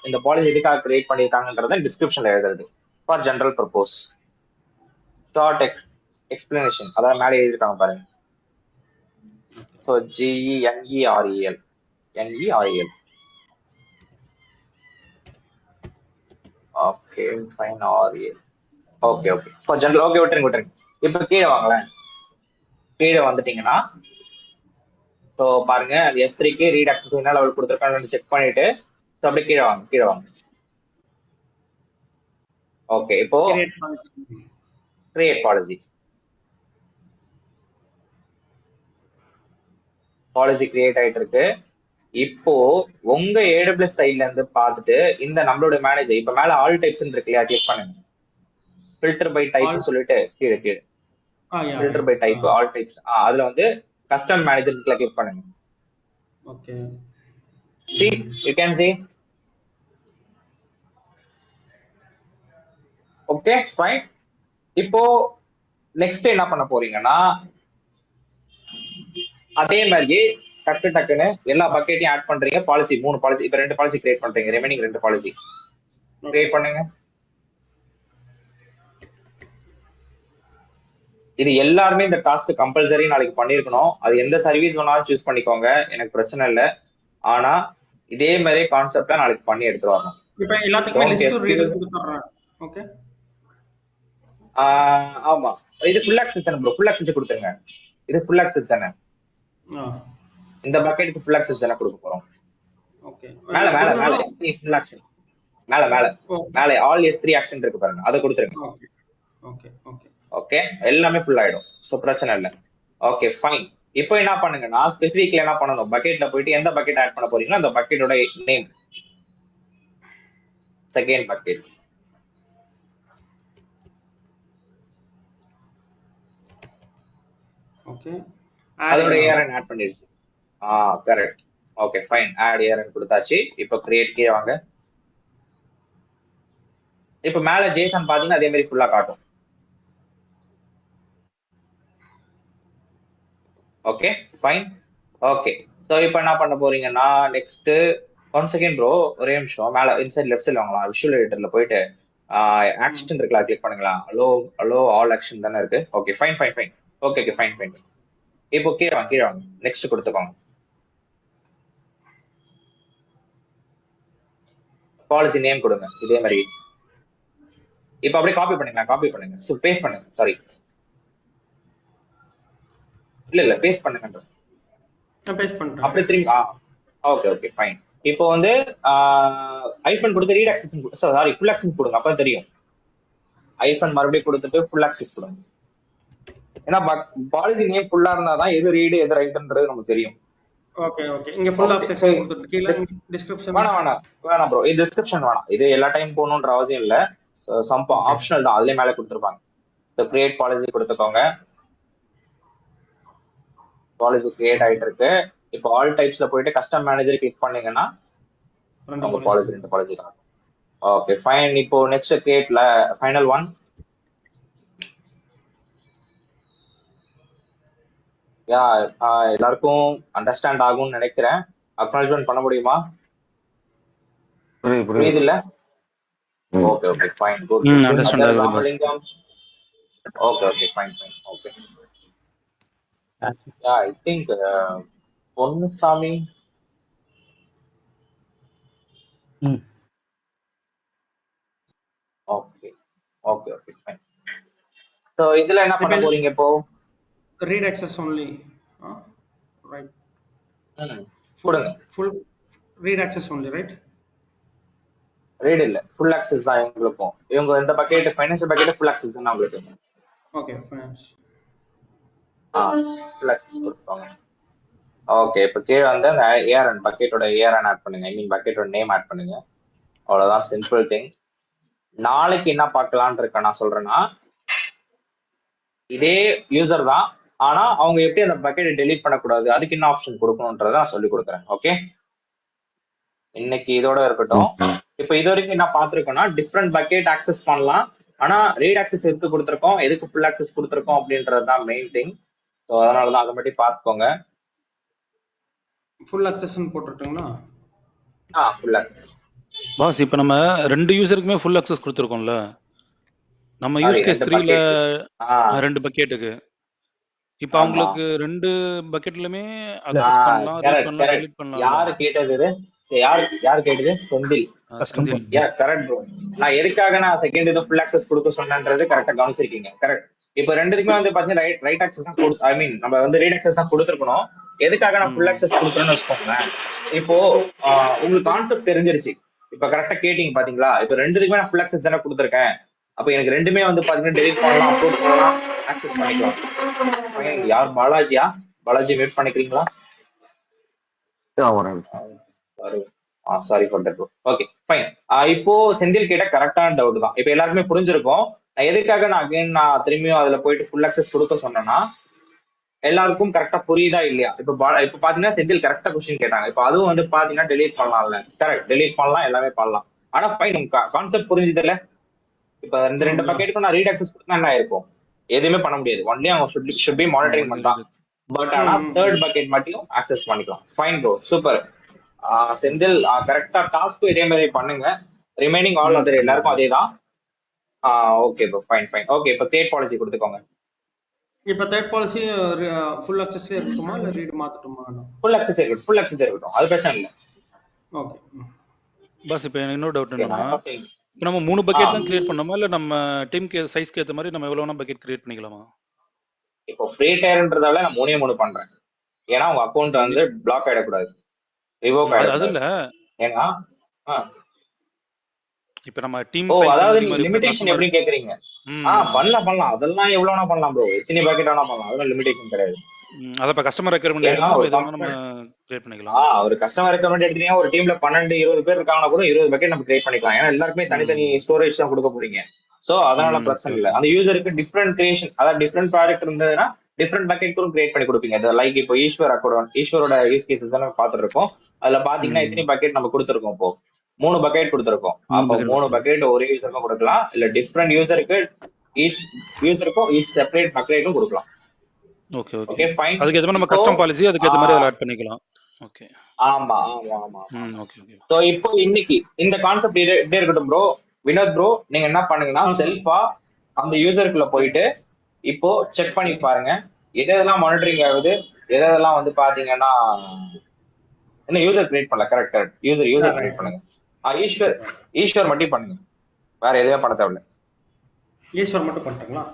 Speaker 2: இந்த பாலிசி எதுக்காக கிரியேட் பண்ணிருக்காங்கன்றத டிஸ்கிரிப்ஷன்ல எழுதுறது. For general purpose. Short explanation அதாவது மேலே எழுதிருக்காங்க பாருங்க. So GENERAL. Okay fine. RAL. Okay for general. Okay விட்டுருங்க. இப்ப கீழே வாங்களேன். கீழே வந்துட்டீங்கன்னா ஸோ பாருங்க, அது S3க்கு ரீட் ஆக்சஸ் என்ன லெவல் கொடுத்துருக்காங்கன்னு செக் பண்ணிட்டு ஸோ அப்படியே கீழே வாங்க. ஓகே, இப்போ கிரியேட் பாலிசி கிரியேட் ஆயிட்டு இருக்கு. இப்போ உங்க AWS சைட்ல இருந்து பார்த்துட்டு இந்த நம்மளோட மேனேஜர் இப்ப மேல ஆல் டைப்ஸ் இருக்கு இல்லையா, கிளிக் பண்ணுங்க. ஃபில்டர் பை டைப் சொல்லிட்டு கீழே filter by type all types அதுல வந்து கஸ்டம் மேனேஜர் கிளிக் பண்ணுங்க.
Speaker 4: Okay,
Speaker 2: see you can see. Okay fine. இப்போ நெக்ஸ்ட் என்ன பண்ண போறீங்கன்னா அதே மாதிரியே டக்குன்னு எல்லா பக்கெட்டையும் ஆட் பண்றீங்க. பாலிசி 3 பாலிசி, இப்ப 2 பாலிசி கிரியேட் பண்றீங்க. ரிமைனிங் 2 பாலிசி கிரியேட் பண்ணுங்க. இது எல்லாருமே இந்த டாஸ்க் கம்பல்சரி நாளைக்கு பண்ணிருக்கணும். அது எந்த சர்வீஸ் வேணாலும் சூஸ் பண்ணிக்கோங்க, எனக்கு பிரச்சனை இல்லை. ஆனா இதே மாதிரி கான்செப்டா நாளைக்கு பண்ணி எடுத்து வரணும்.
Speaker 4: இப்போ எல்லாத்துக்குமே லிஸ்ட் ரீடர்ஸ் கொடுத்துறேன். ஓகே,
Speaker 2: ஆமா. இது ஃபுல் ஆக்சஸ் தானே ப்ரோ? ஃபுல் ஆக்சஸ் கொடுத்துருங்க. இது ஃபுல் ஆக்சஸ் தானே? இந்த பக்கெட்டுக்கு ஃபுல் ஆக்சஸ் தானே கொடுக்க போறோம்.
Speaker 4: ஓகே,
Speaker 2: மேல S3 ஃபுல் ஆக்சன். மேல ஆல் S3 ஆக்சன் இருக்கு பாருங்க, அதை கொடுத்துருங்க. ஓகே எல்லாமே ஃபுல் ஆயிடும். சோ பிரச்சனை இல்லை. Okay fine. இப்போ என்ன பண்ணுங்கன்னா ஸ்பெசிஃபிக்ல என்ன பண்ணணும், பக்கெட்ல போயிட்டு எந்த பக்கெட் ஆட் பண்ண போறீங்களோ அந்த பக்கெட்டோட நேம். Second bucket.
Speaker 4: ஓகே,
Speaker 2: அதோட ஏஆர்என் ஆட் பண்ணிருச்சு. Correct. Okay fine, add ARN கொடுத்தாச்சு. இப்போ கிரியேட் கீழே வாங்க. இப்போ மேல ஜேசன் பாத்தீங்கன்னா அதே மாதிரி ஃபுல்லா காட்டும். Okay fine. ஓகே ஸோ இப்போ என்ன பண்ண போறீங்கன்னா நெக்ஸ்ட் 1 செகண்ட் ப்ரோ, ஒரே நிமிஷம். மேல இன்சைட் லெஃப்ட் சைட்ல வாங்கலாம். விஷுவல் எடிட்டர்ல போயிட்டு ஆக்ஷன் இருக்குல்ல, கிளிக் பண்ணுங்களா. அலோ ஆல் ஆக்ஷன் தானே இருக்கு. Okay fine fine fine. Okay okay fine fine. இப்போ கீழே வாங்க நெக்ஸ்ட் கொடுத்துக்கோங்க. பாலிசி நேம் கொடுங்க இதே மாதிரி. இப்போ அப்படியே காப்பி பண்ணுங்க பேஸ்ட் பண்ணுங்க. சாரி இல்ல பேஸ்ட் பண்ணுங்க.
Speaker 4: பேஸ்ட் பண்ணிட்டேன்.
Speaker 2: அப்படி திரும்பி ஓகே ஓகே ஃபைன். இப்போ வந்து ஐஃபன் கொடுத்து read access sorry full access கொடுங்க, அப்ப தெரியும். ஐஃபன் மறுபடியும் கொடுத்துட்டு ஃபுல் ஆக்சஸ் கொடுங்க. ஏன்னா பாலிசி நேம் ஃபுல்லா இருந்தாதான் எது ரீடு எது ரைட்ன்றது நமக்கு தெரியும்.
Speaker 4: Okay okay. இங்க ஃபுல் ஆஃப் செக்ஷன் கொடுத்துட்டு கீழ டிஸ்கிரிப்ஷன்
Speaker 2: வேணாம் ப்ரோ, இது டிஸ்கிரிப்ஷன் வேணாம். இது எல்லா டைம் போகணுன்ற அவசியம் இல்ல. சம் ஆப்ஷனல் தான், அதுலயே மேல கொடுத்துருப்பாங்க. ஸோ கிரியேட் பாலிசி கொடுத்துக்கோங்க. பாலிசி கிரியேட் ஆயிட்டு இருக்கு. இப்போ ஆல் டைப்ஸ்ல போயிட்டு கஸ்டம் மேனேஜர் கிளிக் பண்ணீங்கன்னா உங்க பாலிசி 2 பாலிசி தான். Okay fine. இப்போ நெக்ஸ்ட் கிரியேட்ல ஃபைனல் ஒன். யா எல்லாருக்கும் அண்டர்ஸ்டாண்ட் ஆகும்னு நினைக்கிறேன். அக்னாலஜ்மெண்ட் பண்ண முடியுமா? புரியுது இல்ல? Okay okay fine good. Ramalingam. Okay okay fine fine. Okay yeah I think Ponnusamy. Okay okay okay fine. So இதுல என்ன பண்ண போறீங்க இப்போ?
Speaker 4: read access only, right?
Speaker 2: கொடுங்க.
Speaker 4: full read access only, right?
Speaker 2: read இல்ல full access தான் இவங்களுக்கும். இவங்க இந்த bucket financial bucket full access தான் உங்களுக்கு.
Speaker 4: ஓகே ஃபைனான்ஸ்
Speaker 2: full access கொடுப்பாங்க. ஓகே இப்போ கீழே வந்து அந்த ஏஆர்என் பக்கெட்டோட ஏஆர்என் ஆட் பண்ணுங்க. ஐ மீன் பக்கெட்டோட நேம் ஆட் பண்ணுங்க. அவ்வளவுதான், சிம்பிள் திங். நாளைக்கு என்ன பார்க்கலான் இருக்க நான் சொல்றேன்னா, இதே யூசர் தான், ஆனா அவங்க எப்படி அந்த பக்கெட்டை டெலீட் பண்ணக்கூடாது, அதுக்கு என்ன ஆப்ஷன் கொடுக்கணும்ன்றத நான் சொல்லி கொடுக்குறேன். ஓகே இன்னைக்கு இதோட இருக்கட்டும். இப்போ இது வரைக்கும் என்ன பார்த்துருக்கோம்னா டிஃப்ரெண்ட் பக்கெட் ஆக்சஸ் பண்ணலாம். ஆனா ரீட் ஆக்சஸ் எதுக்கு கொடுத்துருக்கோம், எதுக்கு ஃபுல் ஆக்சஸ் கொடுத்துருக்கோம் அப்படின்றது தான் மெயின் திங். ஸோ அதனாலதான் அதை மட்டும் பார்த்துக்கோங்க.
Speaker 4: ஃபுல் அக்சஸ்ன்னு போட்டுட்டோம்னா
Speaker 2: ஃபுல் ஆக்சஸ்
Speaker 6: பாஸ். இப்போ நம்ம 2 யூசருக்குமே ஃபுல் அக்சஸ் கொடுத்துருக்கோம்ல, நம்ம யூஸ் கேஸ் 3ல 2 பக்கெட்டுக்கு. இப்போ அவங்களுக்கு 2 பக்கெட்லயுமே அக்சஸ் பண்ணலாம், ரீட் பண்ணலாம், டெலீட் பண்ணலாம்.
Speaker 2: யாரு கேட்டது? யார் கேட்டது? செந்தில். Yeah correct bro. நான் எதுக்காக நான் செகண்ட் இது ஃபுல் ஆக்சஸ் கொடுக்க சொன்னேன்றது கரெக்டா கவனிச்சிருக்கீங்க. கரெக்ட். இப்போ ரெண்டுக்குமே வந்து பாத்தீங்கன்னா ரைட் ஆக்சஸ் தான் ஐ மீன் நம்ம வந்து ரீட் ஆக்சஸ் தான் கொடுத்துருக்கணும். எதுக்காக நான் ஃபுல் ஆக்சஸ் கொடுக்குறேன்னு வச்சுக்கோங்களேன். இப்போ உங்களுக்கு கான்செப்ட் தெரிஞ்சிருச்சு. இப்ப கரெக்டா கேட்டீங்க பாத்தீங்களா? இப்ப ரெண்டுக்குமே நான் ஃபுல் ஆக்சஸ் தானே கொடுத்துருக்கேன். அப்ப எனக்கு ரெண்டுமே வந்து பாத்தீங்கன்னா டெலிட் பண்ணலாம், அப்லோட் பண்ணலாம், ஆக்சஸ் பண்ணிக்கலாம். யார் பாலாஜியா? பாலாஜி வெயிட் பண்ணிக்கிறீங்களா? Sorry for that. Okay fine. இப்போ செந்தில் கேட்ட கரெக்டான டவுட் தான். இப்போ எல்லாருக்குமே புரிஞ்சிருக்கும். எதுக்காக நான் அகைன் நான் திரும்பியும் அதுல போயிட்டு ஃபுல் ஆக்சஸ் கொடுக்க சொன்னேன்னா எல்லாருக்கும் கரெக்டா புரியுதா இல்லையா? இப்ப பாத்தீங்கன்னா செந்தில் கரெக்டா கொஸ்டின் கேட்டாங்க. இப்ப அதுவும் வந்து பாத்தீங்கன்னா டெலீட் பண்ணலாம்ல. கரெக்ட், டெலீட் பண்ணலாம், எல்லாமே பண்ணலாம். ஆனா ஃபைன், கான்செப்ட் புரிஞ்சுது இல்ல? இப்ப இந்த 2 பக்கெட்டுக்கும் நான் ரீட் ஆக்சஸ் கொடுத்தா என்ன இருக்கும்? எதுவுமே பண்ண முடியாது. ஒன்லி அவங்க ஷுட் பி மானிட்டரிங் பண்ணலாம். பட் ஆனா தேர்ட் பக்கெட் மட்டும் ஆக்சஸ் பண்ணிக்கலாம். Fine bro, super. செந்தில் கரெக்டா டாஸ்க் இதே மாதிரி பண்ணுங்க. ரிமைனிங் ஆல் அதர் எல்லாருக்கும் அதே தான். Okay bro, fine fine. Okay இப்போ தேர்ட் பாலிசி கொடுத்துக்கோங்க.
Speaker 4: இப்போ தேர்ட் பாலிசி ஃபுல் அக்சஸ்ல இருக்குமா இல்ல ரீட் மாத்தட்டுமா?
Speaker 2: ஃபுல் அக்சஸ் இருக்கட்டும், ஃபுல் அக்சஸ் இருக்கட்டும், அது பிரச்சனை இல்ல.
Speaker 4: Okay
Speaker 6: boss. இப்போ எனக்கு இன்னொரு டவுட் என்னன்னா, இப்போ நம்ம 3 பக்கெட் தான் கிரியேட் பண்ணோமா இல்ல நம்ம டீமுக்கு சைஸ்க்கு ஏத்த மாதிரி நம்ம எவ்வளவு பக்கெட் கிரியேட் பண்ணிக்கலாமா?
Speaker 2: இப்போ ஃப்ரீ டயர்ன்றதால நான் 3 பண்றேன். ஏன்னா உங்க அக்கவுண்ட் வந்து பிளாக் ஆயிடக்கூடாது, ரிவோக் ஆயிடக்கூடாது. அது இல்ல, ஏன்னா இப்போ நம்ம டீம் சைஸ் அதாவது லிமிட்டேஷன் எப்படி கேக்குறீங்க? பண்ணலாம், அதெல்லாம் எவ்வளவுனா பண்ணலாம் ப்ரோ. எத்தனை பக்கெட் வேணா பண்ணலாம், அதெல்லாம் லிமிட்டேஷன் கிடையாது.
Speaker 6: அத இப்ப கஸ்டமர் ரெக்யர்மென்ட் எடுத்தா நம்ம கிரியேட் பண்ணிக்கலாம்.
Speaker 2: ஒரு கஸ்டமர் ரெக்யர்மென்ட் எடுத்தீங்கன்னா ஒரு டீம்ல 12-20 பேர் இருக்காங்கன்னா கூட 20 பக்கெட் நம்ம கிரியேட் பண்ணிக்கலாம். ஏன்னா எல்லாருக்குமே தனித்தனி ஸ்டோரேஜ் தான் கொடுக்க போறீங்க. சோ அதனால பிரச்சனை இல்ல. அந்த யூசருக்கு டிஃபரெண்ட் கிரியேஷன், அதாவது டிஃபரெண்ட் ப்ராஜெக்ட் இருந்ததுன்னா டிஃபரெண்ட் பக்கெட் கூட கிரியேட் பண்ணி கொடுப்பீங்க. லைக் இப்போ ஈஸ்வர் அக்கௌண்ட், ஈஸ்வரோட யூஸ் கேசஸ் தான் பாத்துட்டு இருக்கோம். அதுல பாத்தீங்கன்னா எத்தனை பக்கெட் நம்ம கொடுத்துருக்கோம்? இப்போ 3 பக்கெட் கொடுத்துருக்கோம். அப்போ 3 பக்கெட் ஒரே யூசருக்கும் கொடுக்கலாம், இல்ல டிஃப்ரெண்ட் யூசருக்கு ஈச் யூசருக்கும் ஈச் செப்பரேட் பக்கெட்டும் கொடுக்கலாம்.
Speaker 6: Okay okay
Speaker 2: okay fine.
Speaker 6: அதுக்கு ஏத்த மாதிரி நம்ம கஸ்டம் பாலிசி அதுக்கு ஏத்த மாதிரி அதில் ஆட் பண்ணிக்கலாம். ஓகே
Speaker 2: ஆமா ஆமா ஆமா.
Speaker 6: Okay okay.
Speaker 2: சோ இப்போ இன்னைக்கு இந்த கான்செப்ட் இப்படியே இருக்கட்டும் ப்ரோ. வினோத் ப்ரோ, நீங்க என்ன பண்ணுங்கன்னா செல்ஃபா அந்த யூசருக்குள்ள போயிட்டு இப்போ செக் பண்ணி பாருங்க எதெல்லாம் மானிட்டரிங் ஆகுது, எதெல்லாம் வந்து பாத்தீங்கன்னா என்ன யூசர் கிரியேட் பண்ணல. கரெக்ட் யூசர் கிரியேட் பண்ணுங்க. ஈஸ்வர் மட்டும் பண்ணுங்க, வேற எதுவும் பண்ண தேவையில்ல.
Speaker 4: ஈஸ்வர் மட்டும் பண்ணிட்டீங்களா?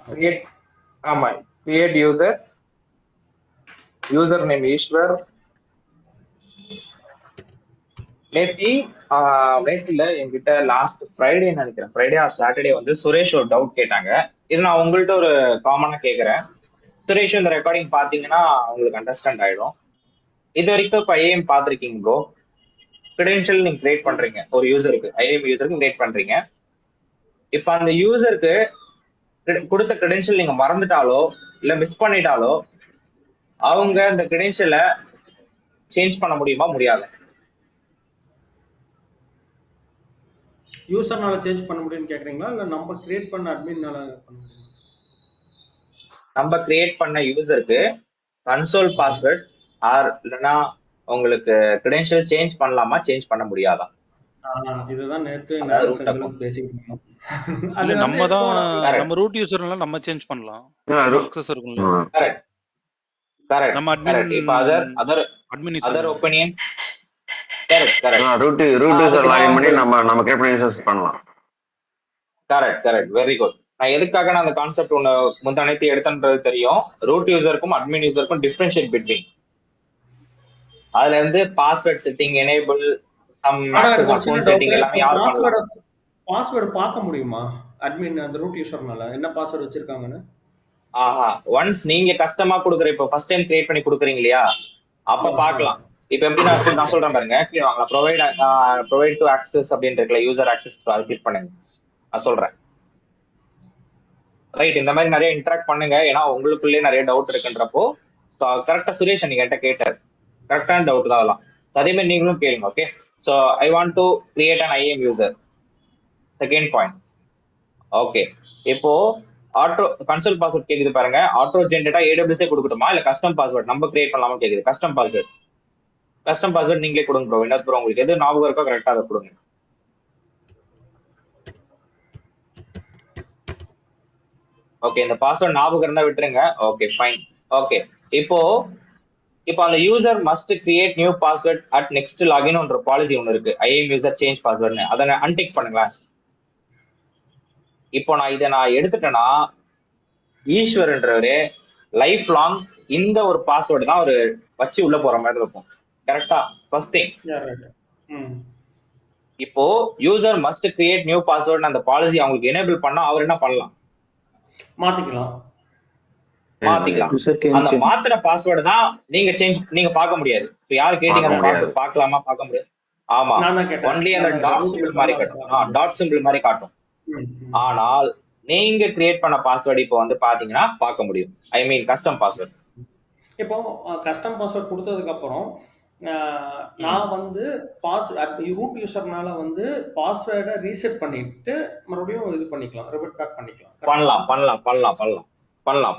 Speaker 2: ஆமா, கிரியேட் யூசர் நேம் ஈஸ்வர். நேத்தில என்கிட்ட லாஸ்ட் ஃப்ரைடே நினைக்கிறேன், ஃப்ரைடே ஆர் சாட்டர்டே வந்து சுரேஷ் ஒரு டவுட் கேட்டாங்க. இது நான் உங்கள்கிட்ட ஒரு காமனா கேட்கறேன். சுரேஷ் இந்த ரெக்கார்டிங் பாத்தீங்கன்னா உங்களுக்கு அண்டர்ஸ்டாண்ட் ஆயிடும். இது வரைக்கும் இப்போ ஐஏஎம் பாத்திருக்கீங்க ப்ரோ. கிரெடென்ஷியல் நீங்க கிரியேட் பண்றீங்க ஒரு யூசருக்கு, ஐஏஎம் யூசருக்கு கிரியேட் பண்றீங்க. இப்ப அந்த யூசருக்கு கொடுத்த கிரெடென்ஷியல் நீங்க மறந்துட்டாலோ இல்ல மிஸ் பண்ணிட்டாலோ அவங்க அந்த கிரெடென்ஷியலை சேஞ்ச் பண்ண முடியுமா? முடியாது.
Speaker 4: யூசர்னால சேஞ்ச் பண்ண முடியும்னு கேக்குறீங்களா, இல்ல நம்ம கிரியேட் பண்ண அட்மின்னால பண்ண முடியுமா?
Speaker 2: நம்ம கிரியேட் பண்ண யூசருக்கு கன்சோல் பாஸ்வேர்ட் ஆர் இல்லைன்னா உங்களுக்கு கிரெடென்ஷியல் சேஞ்ச் பண்ணலாமா, சேஞ்ச் பண்ண முடியாதா?
Speaker 4: இதுதான் நேத்து பேசிக்கிட்டோம்.
Speaker 6: நம்ம தான் நம்ம ரூட் யூசர்னால நம்ம சேஞ்ச் பண்ணலாம். அக்சஸ் இருக்கும்ல.
Speaker 2: Correct correct. நம்ம அட்மின் இப்ப other opinion. Correct correct.
Speaker 3: Root user login பண்ணி நம்ம கிரியேட் பண்ண யூசர்ஸ் பண்ணலாம்.
Speaker 2: Correct very good. நான் எதுக்காக நான் அந்த கான்செப்ட் ஒன்னு முந்தானத்தை எடுத்தன்றது தெரியும். ரூட் யூசருக்கும் அட்மின் யூசருக்கும் டிஃபரன்ஷியேட் பிட்வீன். அதுல இருந்து password setting, enable, some account setting எல்லாமே யார் பண்ணலாம்?
Speaker 4: பாஸ்வேர்ட் பார்க்க முடியுமா அட்மின் அந்த ரூட் யூசர்னால என்ன பாஸ்வேர்ட் வச்சிருக்காங்கன்னு?
Speaker 2: ஒன்ஸ் நீங்க கஸ்டமா கொடுக்குற, இப்போ ஃபர்ஸ்ட் டைம் கிரியேட் பண்ணி கொடுக்குறீங்க இல்லையா, அப்ப பார்க்கலாம். இப்ப எப்படி நான் சொல்றேன் பாருங்க, கீழே வாங்க. ப்ரொவைட் டு ஆக்சஸ் அப்படின்னு இருக்குல்ல, யூசர் ஆக்சஸ், அதை கிளிக் பண்ணுங்க. நான் சொல்றேன் ரைட். இந்த மாதிரி நிறைய இன்டராக்ட் பண்ணுங்க, ஏன்னா உங்களுக்குள்ளே நிறைய டவுட் இருக்குன்றப்போ. கரெக்டா சுரேஷ் நீங்க என்கிட்ட கேட்டார், கரெக்டான டவுட் தான் அதெல்லாம். அதே மாதிரி நீங்களும் கேளுங்க. Okay, so I want to create an IAM user. Second point. Okay, இப்போ ஆட்டோ கன்சோல் பாஸ்வேர்ட் கேக்குது பாருங்க. ஆட்டோ ஜென்ரேட்டா ஏடபிள்யூஸே கொடுக்கட்டுமா, இல்ல கஸ்டம் பாஸ்வேர்ட் நம்ம கிரியேட் பண்ணலாமா கேக்குது. கஸ்டம் பாஸ்வேர்ட் நீங்களே கொடுங்க ப்ரோ. என்ன ப்ரோ உங்களுக்கு எது ஞாபகம் இருக்கோ கரெக்டா அதை கொடுங்க. ஓகே, இந்த பாஸ்வேர்ட் ஞாபகம் இருந்தா விட்டுருங்க. Okay fine. ஓகே, இப்போ அந்த user must create new password at next login என்ற பாலிசி ஒன்று இருக்கு, ஐஎம் யூசர் சேஞ்ச் பாஸ்வேர்ட்னு. அதை அன்டிக் பண்ணுங்களேன். இப்போ இதை நான் எடுத்துட்டேன்னா ஈஸ்வர்ன்றவரு லைஃப் லாங் இந்த ஒரு பாஸ்வேர்டு தான் ஒரு வச்சு உள்ள போற மாதிரி இருக்கும். கரெக்டா? First thing. இப்போ user must create new password அந்த பாலிசி அவங்களுக்கு எனேபிள் பண்ணா அவர் என்ன பண்ணலாம்? மாத்திக்கலாம். அந்த மாத்திர பாஸ்வேர்டு தான் நீங்க பார்க்க முடியாது. இப்போ யாரு கேட்டீங்க அந்த பாஸ்வேர்ட் பார்க்கலாமா? பார்க்க முடியாது. ஆமா, ஒன்லி அந்த டாட் சிம்பிள் மாதிரி காட்டும். டாட் சிம்பிள் மாதிரி காட்டும். ஆனால் நீங்க கிரியேட் பண்ண பாஸ்வேர்டு இப்போ வந்து பாத்தீங்கன்னா பார்க்க முடியும். ஐ மீன் கஸ்டம் பாஸ்வேர்ட்.
Speaker 4: இப்போ கஸ்டம் பாஸ்வேர்ட் கொடுத்ததுக்கு அப்புறம் நான் வந்து ரூட் யூசர்னால வந்து பாஸ்வேர்டை ரீசெட் பண்ணிட்டு மறுபடியும் இது பண்ணிக்கலாம், ரிவர்ட் பேக் பண்ணிக்கலாம்.
Speaker 2: பண்ணலாம்.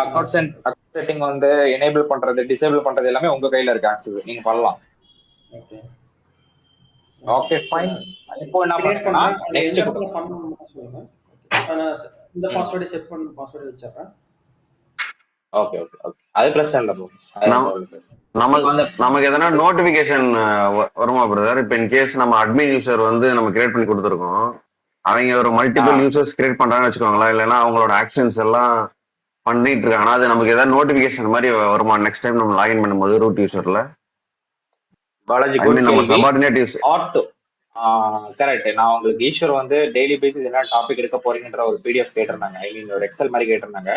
Speaker 2: அக்கவுண்ட் செட்டிங் வந்து எனேபிள் பண்றது, டிசேபிள் பண்றது எல்லாமே உங்க கையில இருக்கு. ஆக்சஸ் நீங்க பண்ணலாம். Okay fine. இப்போ என்ன பண்ணனும்னா நெக்ஸ்ட்
Speaker 4: சொல்லுங்க. இந்த பாஸ்வேர்டை செட் பண்ணி பாஸ்வேர்டை வச்சிரறேன்.
Speaker 2: ஓகே. அது பிரச்சனை இல்ல ப்ரோ.
Speaker 3: நமக்கு எதனா நோட்டிபிகேஷன் வருமா பிரதர்? இப்போ இன் கேஸ் நம்ம அட்மின் யூசர் வந்து நம்ம கிரியேட் பண்ணி கொடுத்துருக்கோம், அவங்க ஒரு மல்டிபிள் யூசர்ஸ் கிரியேட் பண்றாங்கன்னு வச்சுக்கோங்களா, இல்லைன்னா அவங்களோட ஆக்ஷன்ஸ் எல்லாம் பண்ணிட்டு இருக்காங்க, அது நமக்கு ஏதாவது நோட்டிபிகேஷன் மாதிரி வருமா நெக்ஸ்ட் டைம் நம்ம லாகின் பண்ணும்போது ரூட் யூசர்ல?
Speaker 2: கரெக்ட். நான் உங்களுக்கு ஈஸ்வர் வந்து டெய்லி பேசிஸ் என்ன டாபிக் எடுக்க போறீங்கன்ற ஒரு பிடிஎஃப் கேட்டிருந்தாங்க. ஐ மீன் ஒரு எக்ஸல் மாதிரி கேட்டிருந்தாங்க.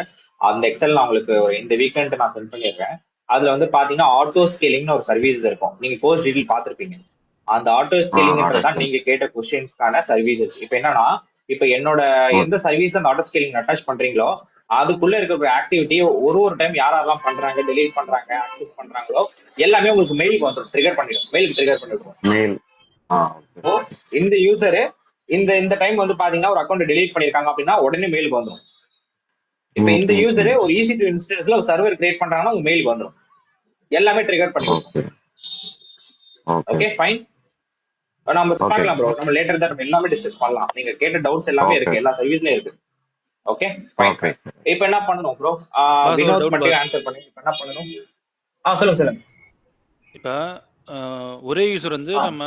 Speaker 2: அந்த எக்ஸல் நான் உங்களுக்கு இந்த வீக்கெண்ட் நான் சென்ட் பண்ணிடுறேன். அதுல வந்து பாத்தீங்கன்னா ஆட்டோ ஸ்கேலிங்னு ஒரு சர்வீஸ் இருக்கும். நீங்க கோர்ஸ் டீடைல் பாத்திருப்பீங்க. அந்த ஆட்டோ ஸ்கேலிங்ன்றதான் நீங்க கேட்ட கொஸ்டின்ஸ்க்கான சர்வீசஸ். இப்ப என்னன்னா, இப்ப என்னோட எந்த சர்வீஸ் அந்த ஆட்டோ ஸ்கேலிங் அட்டாச் பண்றீங்களோ அதுக்குள்ள இருக்கிற ஆக்டிவிட்டி ஒரு டைம் யாரெல்லாம் பண்றாங்க, டெலீட் பண்றாங்க, ஆக்சஸ் பண்றாங்களோ எல்லாமே உங்களுக்கு மெயிலுக்கு வந்துடும், ட்ரிகர் பண்ணிடும், மெயிலுக்கு ட்ரிகர் பண்ணிடுவோம்.
Speaker 3: மெயில்.
Speaker 2: இப்போ இந்த யூசரு இந்த டைம் வந்து பாத்தீங்கன்னா ஒரு அக்கௌண்ட் டெலீட் பண்ணிருக்காங்க அப்படின்னா உடனே மெயிலுக்கு வந்துடும். இப்ப இந்த யூசரு ஒரு ஈஸி டு இன்ஸ்டன்ஸ்ல ஒரு சர்வர் கிரியேட் பண்றாங்கன்னா உங்க மெயிலுக்கு வந்துடும், எல்லாமே ட்ரிகர் பண்ணிடுவோம். ஓகே ஃபைன், நம்ம பார்க்கலாம் ப்ரோ, நம்ம லேட்டர் தான் நம்ம எல்லாமே டிஸ்கஸ் பண்ணலாம். நீங்க கேட்ட டவுட்ஸ் எல்லாமே இருக்கு, எல்லா சர்வீஸ்லயும் இருக்கு. Okay fine. இப்போ என்ன பண்ணணும் ப்ரோ, வினோத் மட்டும் ஆன்சர் பண்ணி இப்போ என்ன பண்ணணும்? சொல்லுங்க.
Speaker 6: இப்ப ஒரே யூசர் வந்து நம்ம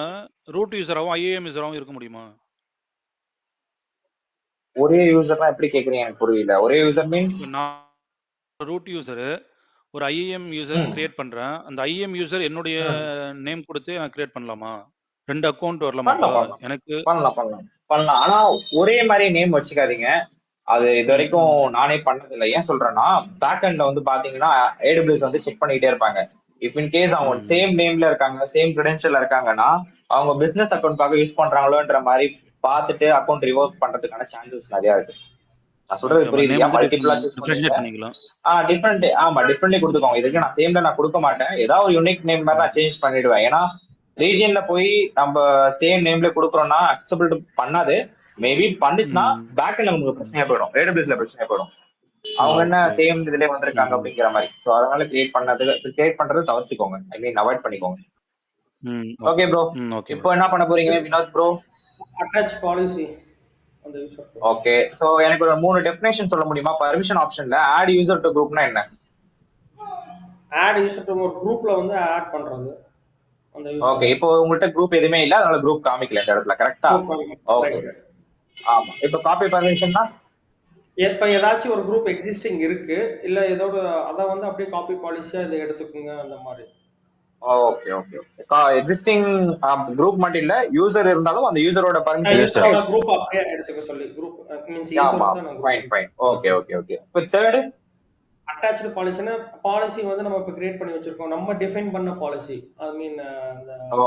Speaker 6: ரூட் யூசராவும் ஐஏஎம் யூசராவும் இருக்க முடியுமா?
Speaker 2: ஒரே யூசர்னா எப்படி கேக்குறீங்க எனக்கு புரியல. ஒரே யூசர் மீன்ஸ்
Speaker 6: நான் ரூட் யூசர் ஒரு ஐஏஎம் யூசர் கிரியேட் பண்றேன், அந்த ஐஏஎம் யூசர் என்னுடைய நேம் கொடுத்து நான் கிரியேட் பண்ணலாமா? 2 அக்கவுண்ட் வரலாமா? எனக்கு
Speaker 2: பண்ணலாம். ஆனா ஒரே மாதிரி நேம் வச்சுக்காதீங்க, அது இது வரைக்கும் நானே பண்ணதில்லை. ஏன் சொல்றேன்னா பேக் எண்ட்ல வந்து பாத்தீங்கன்னா AWS வந்து செக் பண்ணிட்டே இருப்பாங்க. இஃப் இன் கேஸ் அவங்க சேம் நேம்ல இருக்காங்க, சேம் கிரெடென்ஷியல் இருக்காங்கன்னா அவங்க பிசினஸ் அக்கௌண்ட்காக யூஸ் பண்றாங்களோன்ற மாதிரி பார்த்துட்டு அக்கௌண்ட் ரிவோக் பண்றதுக்கான சான்சஸ் நிறைய இருக்கு. நான் சொல்றது புரியுது. மல்டிபிளா டிஃபரெண்ட் கொடுத்துக்கோங்க. இதுக்கு நான் சேம்ல நான் கொடுக்க மாட்டேன், ஏதாவது ஒரு யூனிக் நேம் மாதிரி நான் சேஞ்ச் பண்ணிடுவேன். ஏன்னா ரீஜியன்ல போய் நம்ம சேம் நேம்ல கொடுக்குறோம்னா அக்செப்ட் பண்ணாது. மேபி பண்ணுச்சுன்னா பேக்ல நமக்கு பிரச்சனையா போயிடும், AWSல பிரச்சனையா போயிடும். அவங்க என்ன சேம் இதுல வந்திருக்காங்க அப்படிங்கிற மாதிரி. சோ அதனால கிரியேட் பண்றது தவிர்த்துக்கோங்க, ஐ மீன் அவாய்ட் பண்ணிக்கோங்க. ஓகே ப்ரோ, இப்போ என்ன பண்ண போறீங்க Vinod bro?
Speaker 4: Attach policy.
Speaker 2: Okay, so எனக்கு ஒரு 3 டெஃபினேஷன் சொல்ல முடியுமா? பர்மிஷன் ஆப்ஷன்ல ஆட் யூசர் டு குரூப்னா என்ன?
Speaker 4: ஆட் யூசர் டு ஒரு குரூப்ல வந்து ஆட் பண்றது.
Speaker 2: ஓகே, இப்போ உங்கள்ட்ட குரூப் எதுவுமே இல்ல, அதனால குரூப் காமிக்கல இந்த இடத்துல, கரெக்ட்டா? ஓகே, ஆமா. இப்போ காப்பி பர்மிஷன்னா
Speaker 4: இப்ப ஏதாச்சும் ஒரு குரூப் எக்ஸிஸ்டிங் இருக்கு, இல்ல ஏதோட அத வந்து அப்படியே காப்பி பாலிசியா இதை எடுத்துக்குங்க அந்த மாதிரி.
Speaker 2: ஓகே எக்ஸிஸ்டிங் குரூப் மட்டும் இல்ல, யூசர் இருந்தாலும் அந்த யூசரோட பர்மிஷன்
Speaker 4: குரூப் அப்படியே எடுத்துக்க சொல்லி குரூப் மீன்ஸ்
Speaker 2: ஃபைன். ஓகே. இப்போ தேர்ட்
Speaker 4: அட்டாச்டு பாலிசினா பாலிசி வந்து நம்ம இப்ப கிரியேட் பண்ணி வச்சிருக்கோம், நம்ம டிஃபைன் பண்ண பாலிசி. ஐ மீன்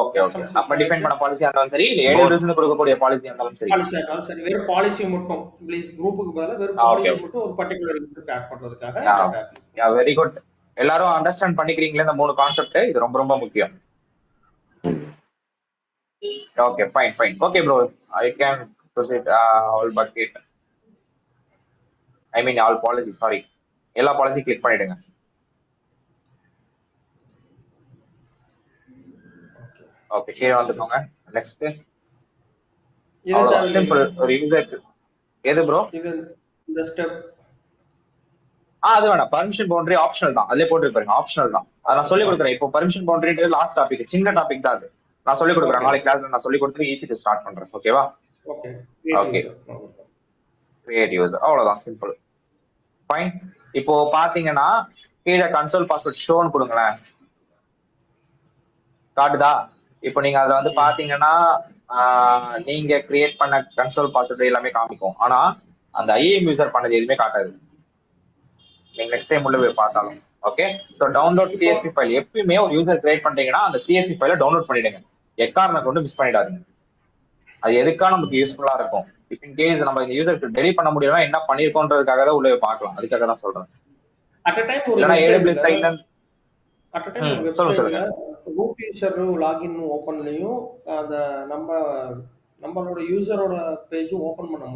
Speaker 2: ஓகே நம்ம டிஃபைன் பண்ண பாலிசி இருந்தாலும் சரி, இல்ல AWS ல கொடுக்கக்கூடிய பாலிசி இருந்தாலும் சரி.
Speaker 4: பாலிசி இருந்தாலும் சரி, வெறும் பாலிசி மட்டும் ப்ளீஸ் குரூப்புக்கு பதிலா வெறும் பாலிசி மட்டும் ஒரு பர்టిక్యులர் யூசருக்கு ஆட் பண்றதுக்காக.
Speaker 2: வெரி குட், எல்லாரும் அண்டர்ஸ்டாண்ட் பண்ணிக்கிறீங்களா இந்த 3 கான்செப்ட்? இது ரொம்ப ரொம்ப முக்கியம். Okay fine. Okay bro, I can proceed all bucket, I mean all policy, sorry, எல்லா பாலிசி கிளிக் பண்ணிடுங்க. ஓகே, கீழே வந்துக்கோங்க. நெக்ஸ்ட் சிம்பிள் ஒரு யூசர். எது ப்ரோ
Speaker 4: இது இந்த ஸ்டெப்?
Speaker 2: அது வேணாம், பர்மிஷன் பவுண்டரி ஆப்ஷனல் தான், அதுல போட்டு பாருங்க, ஆப்ஷனல் தான். அதை நான் சொல்லி கொடுக்குறேன். இப்போ பர்மிஷன் பவுண்டரி லாஸ்ட் டாபிக், சின்ன டாபிக் தான் அது. நான் சொல்லி கொடுக்குறேன், நாளைக்கு கிளாஸ்ல நான் சொல்லி கொடுத்துட்டு ஈஸி டு ஸ்டார்ட் பண்றேன். ஓகேவா? ஓகே கிரியேட் யூசர், அவ்வளவுதான், சிம்பிள் ஃபைன். இப்போ பாத்தீங்கன்னா கீழே கன்சோல் பாஸ்வேர்ட் ஷோன்னு கொடுங்களேன், காட்டுதா? இப்போ நீங்க அதுல வந்து பாத்தீங்கன்னா நீங்க கிரியேட் பண்ண கன்சோல் பாஸ்வேர்ட் எல்லாமே காமிக்கும், ஆனா அந்த ஐஏஎம் யூசர் பண்ணது எதுவுமே காட்டாது நீங்க நெக்ஸ்ட் டைம் உள்ள போய் பார்த்தாலும். Okay, so download CSV file. எப்பயுமே ஒரு யூசர் கிரியேட் பண்றீங்கன்னா அந்த சிஎஸ்பி ஃபைலை டவுன்லோட் பண்ணிடுங்க, எக்காரணம் கொண்டு மிஸ் பண்ணிடாதீங்க. அது எதுக்காக நமக்கு யூஸ்ஃபுல்லா இருக்கும். இப் இன் கேஸ் நம்ம இந்த யூசருக்கு டெலிட் பண்ண முடியும்னா என்ன பண்ணிருக்கோன்றதுக்காக தான் உள்ள பார்க்கலாம், அதுக்காக தான் சொல்றேன். இல்லைன்னா AWS சைட்ல சொல்லுங்க.
Speaker 4: ரூட் யூசர் லாகின் ஓபன்லயும் அந்த நம்மளோட யூசரோட பேஜும் ஓபன் பண்ண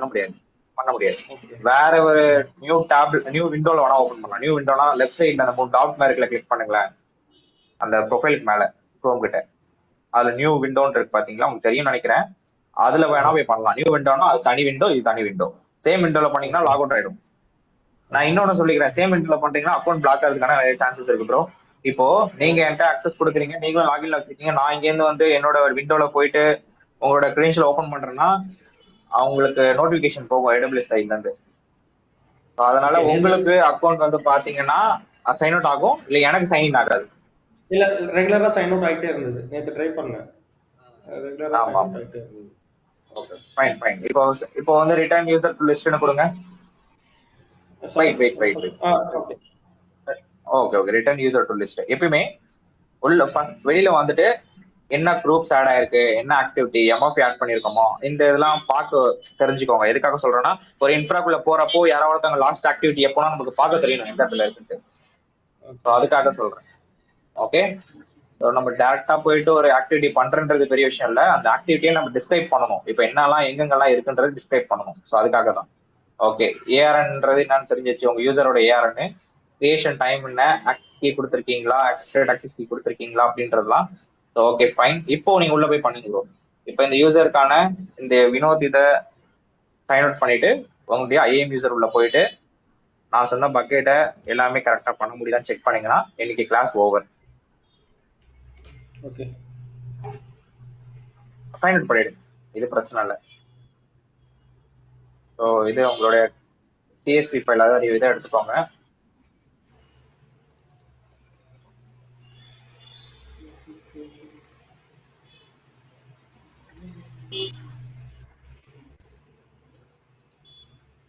Speaker 4: முடியாது. வேற ஒரு நியூ விண்டோல வேணா ஓபன் பண்ணலாம். நியூ விண்டோனா லெஃப்ட் சைடுல அந்த 3 டாட் மேல கிளிக் பண்ணுங்களேன், அந்த ப்ரொஃபைலுக்கு மேல குரோம் கிட்ட அதுல நியூ விண்டோன்னு இருக்கு பாத்தீங்களா, உங்களுக்கு தெரியும் நினைக்கிறேன். அதுல வேணா போய் பண்ணலாம். நியூ விண்டோனா அது தனி விண்டோ, இது தனி விண்டோ. சேம் விண்டோல பண்ணீங்கன்னா லாக் அவுட் ஆயிடும். நான் இன்னொன்னு சொல்லிக்கிறேன், சேம் விண்டோல பண்றீங்கன்னா அக்கௌண்ட் பிளாக் ஆகிறதுக்கான நிறைய சான்சஸ் இருக்கு ப்ரோ. இப்போ நீங்க என்கிட்ட அக்சஸ் கொடுக்குறீங்க, நீங்களும் லாகின்ல வச்சிருக்கீங்க, நான் இங்க இருந்து வந்து என்னோட விண்டோல போயிட்டு உங்களோட கிரெடென்ஷியல் ஓபன் பண்றேன்னா அவங்களுக்கு நோட்டிபிகேஷன் போகும் AWS சைட்ல இருந்து. அதனால உங்களுக்கு அக்கௌண்ட் வந்து பாத்தீங்கன்னா சைன் அவுட் ஆகும், இல்ல எனக்கு சைன் ஆகாது. இல்ல ரெகுலரா சைன் அவுட் ஆயிட்டே இருந்தது, நேத்து ட்ரை பண்ணேன், ரெகுலரா சைன் அவுட் ஆயிட்டே இருந்தது.
Speaker 2: Okay fine. இப்போ வந்து ரிட்டர்ன் யூசர் டு லிஸ்ட்னு கொடுங்க. Wait. Okay return user to list. எப்பயுமே உள்ள வெளியில வந்துட்டு என்ன குரூப்ஸ் ஆட் ஆயிருக்கு, என்ன ஆக்டிவிட்டி, எம்எஃபி ஆட் பண்ணிருக்கோமோ, இந்த இதெல்லாம் பார்த்து தெரிஞ்சுக்கோங்க. எதுக்காக சொல்றேன்னா, ஒரு இன்ஃப்ராக்குள்ள போறப்போ யாராவது ஒருத்தவங்க லாஸ்ட் ஆக்டிவிட்டி எப்போனா நமக்கு பார்க்க தெரியணும் எந்த இடத்துல இருக்குன்ட்டு. ஸோ அதுக்காக சொல்றேன். ஓகே, நம்ம டேரக்டா போயிட்டு ஒரு ஆக்டிவிட்டி பண்றன்றது பெரிய விஷயம் இல்ல, அந்த ஆக்டிவிட்டியை நம்ம டிஸ்கிரைப் பண்ணணும். இப்போ என்னெல்லாம் எங்கெங்கெல்லாம் இருக்குன்றது டிஸ்கிரைப் பண்ணணும். ஸோ அதுக்காக தான். ஓகே, ஏஆர்என்றது என்னன்னு தெரிஞ்சிச்சு, உங்க யூசரோட ஏஆர்என், கிரியேஷன் டைம் என்ன, ஆக்டிவிட்டி கொடுத்துருக்கீங்களா, ஆக்டிவிட்டி கொடுத்துருக்கீங்களா அப்படின்றதுலாம். So okay fine. இப்போ நீங்க உள்ள போய் பண்ணுங்க ப்ரோ. இப்போ இந்த யூசருக்கான இந்த வினோத் இதை சைன் அவுட் பண்ணிட்டு உங்களுடைய ஐஏஎம் யூசர் உள்ள போயிட்டு நான் சொன்ன பக்கெட்டை எல்லாமே கரெக்டா பண்ண முடியுதான்னு செக் பண்ணீங்கன்னா இன்னைக்கு class over.
Speaker 4: Okay,
Speaker 2: sign out பண்ணிடு, இது பிரச்சனை இல்லை. ஸோ இது உங்களுடைய சிஎஸ்பி ஃபைல், அதாவது இதை எடுத்துக்கோங்க.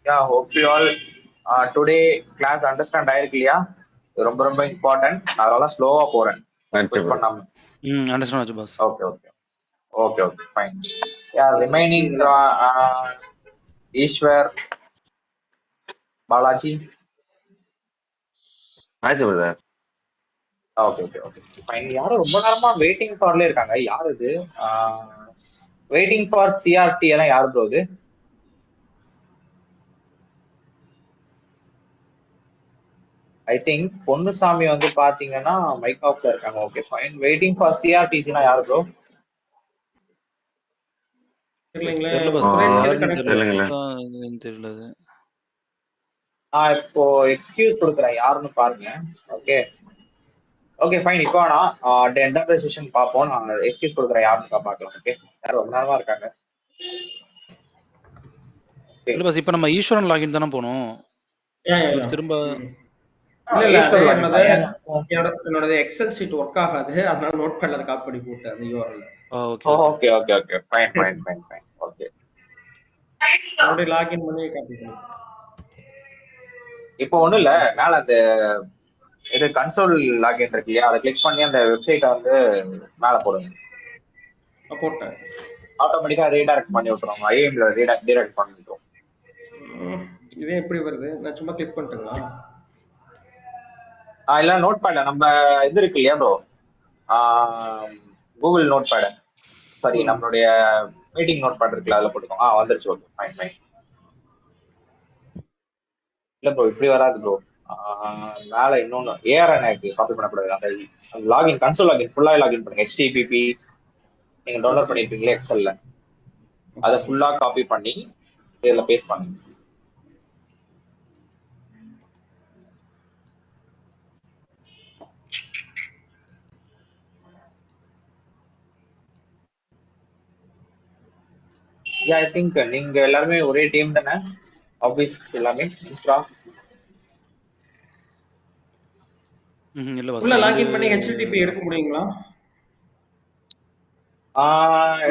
Speaker 2: Yeah, hope you all today class understand ஆயிருக்கு இல்லையா? ரொம்ப ரொம்ப இம்பார்ட்டன்ட். அதனால ஸ்லோவா போறேன், குயிக் பண்ணாம.
Speaker 6: அண்டர்ஸ்டாண்ட் ஆச்சு boss.
Speaker 2: Okay okay okay okay fine. Yeah, remaining Eswar, Balaji.
Speaker 3: ஆச்சு brother.
Speaker 2: Okay okay okay fine. யாரும் ரொம்ப நேரமா வெயிட்டிங் ஃபார்ல இருக்காங்க, யார் இது? வெயிட்டிங் ஃபார் சிஆர்டி எல்லாம் யாரு ப்ரோ இது? ஐ திங்க் பொன்னுசாமி வந்து பாத்தீங்கன்னா மைக் ஆஃப்ல இருக்காங்க. Okay fine. வெயிட்டிங் ஃபார் சிஆர்டிசினா யாரு ப்ரோ? நான் இப்போ எக்ஸ்கியூஸ் கொடுக்குறேன், யாருன்னு பாருங்க. Okay okay fine. இப்போ நான் என்டர்பிரைஸ் செஷன் பார்ப்போம். நான் எக்ஸ்கியூஸ் கொடுக்குறேன், யாருன்னு பார்க்கலாம். ஓகே, யாரும் ரொம்ப நேரமா இருக்காங்க.
Speaker 6: இல்ல பாஸ், இப்போ நம்ம ஈஸ்வரன் லாகின் தானே போனோம் திரும்ப.
Speaker 4: என்னோட எக்ஸல் ஷீட் ஒர்க் ஆகாது, அதனால நோட் பேட்ல காப்பி பண்ணி போட்டேன் அந்த URL.
Speaker 2: Okay okay okay fine fine fine fine. Okay,
Speaker 4: அப்படியே லாகின் பண்ணி காப்பி பண்ணி.
Speaker 2: இப்போ ஒண்ணும் இல்ல, மேல அந்த இது கன்சோல் லாகின் இருக்கு இல்லையா, அதை கிளிக் பண்ணி அந்த வெப்சைட்டை வந்து மேல போடுங்க.
Speaker 4: போட்டேன்,
Speaker 2: ஆட்டோமேட்டிக்கா ரீடைரக்ட் பண்ணி விட்டுருவாங்க, ஐஎம்ல ரீடைரக்ட் பண்ணி விட்டுரும்.
Speaker 4: இதே எப்படி வருது? நான் சும்மா கிளிக் பண்ணிட்டேங்களா?
Speaker 2: இல்ல நோட் பேட்ல நம்ம இது இருக்கு இல்லையா bro, Google notepad, sorry நம்மளுடைய மீட்டிங் நோட் பேட் இருக்குல்ல, அதில் போட்டுக்கோங்க. வந்துருச்சு. Okay fine fine. இல்ல ப்ரோ இப்படி வராது ப்ரோ, மேல இன்னொன்னு ஏஆர்என் காப்பி பண்ணக்கூடாது. அந்த லாகின் கன்சோல் லாகின் ஃபுல்லா லாகின் பண்ணுங்க. HTTP நீங்க டவுன்லோட் பண்ணிருப்பீங்களே எக்ஸல்ல, அதை ஃபுல்லா காப்பி பண்ணி இதுல பேஸ்ட் பண்ணுங்க. ஐ திங்க் நீங்க எல்லாருமே ஒரே டீம் தானே, ஆபீஸ் எல்லாமே இன்ஸ்டா.
Speaker 4: உள்ள லாகின் பண்ணி HTTP எடுக்க முடியுங்களா?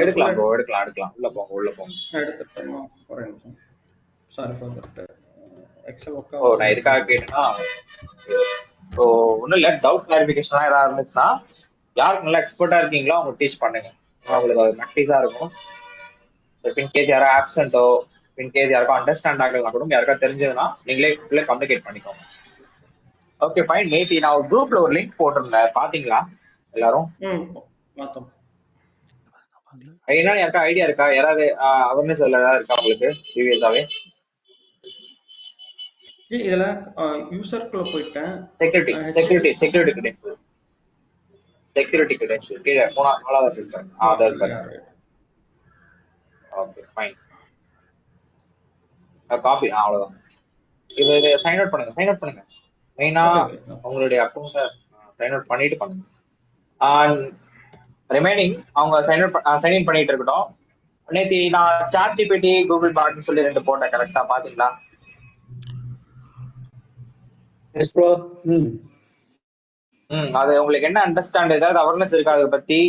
Speaker 2: எடுக்கலாம் ப்ரோ, எடுக்கலாம் எடுக்கலாம். உள்ள போங்க உள்ள போங்க.
Speaker 4: எடுத்துட்டேன், ஒரு நிமிஷம். Sorry for that. Excel work
Speaker 2: oh, நான் எதுக்காக கேட்டேன்னா, ஸோ ஒன்றும் இல்லை, டவுட் கிளாரிஃபிகேஷன்லாம் ஏதாவது இருந்துச்சுன்னா யாருக்கு நல்லா எக்ஸ்பர்ட்டா இருக்கீங்களோ அவங்க டீச் பண்ணுங்க, அவங்களுக்கு அது மெக்டிஸாக இருக்கும். பின்கேஸ் யாரும் ஆப்சண்டோ, பின்கேஸ் யாருக்கும் அண்டர்ஸ்டாண்ட் ஆகலாம் கூட, யாருக்கா தெரிஞ்சதுன்னா நீங்களே கம்யூனிகேட் பண்ணிக்கோங்க. Okay fine. நேத்தி நான் ஒரு குரூப்ல ஒரு லிங்க் போட்டிருந்தேன், பாத்தீங்களா எல்லாரும்? என்ன யாருக்கா ஐடியா இருக்கா? யாராவது அவேர்னஸ் ஏதாவது இருக்கா உங்களுக்கு ப்ரீவியஸாவே?
Speaker 4: இதுல யூசர்க்குள்ள போயிட்டேன்.
Speaker 2: செக்யூரிட்டி கிரெடென்ஷியல் கீழே நாலாவது இருக்கு. Okay fine. காப்பி அவ்வளவுதான். இது சைன் அவுட் பண்ணுங்க. மெயினா உங்களுடைய அக்கௌண்ட்டை சைன் அவுட் பண்ணிட்டு பண்ணுங்க. ரிமைனிங் அவங்க சைன் இன் பண்ணிட்டு இருக்கட்டும். நேற்று நான் ChatGPT கூகுள் பாட்னு சொல்லி 2 போட்டேன், கரெக்டா பாத்தீங்களா? அது உங்களுக்கு என்ன அண்டர்ஸ்டாண்ட், ஏதாவது அவேர்னஸ் இருக்கா அதை பத்தி?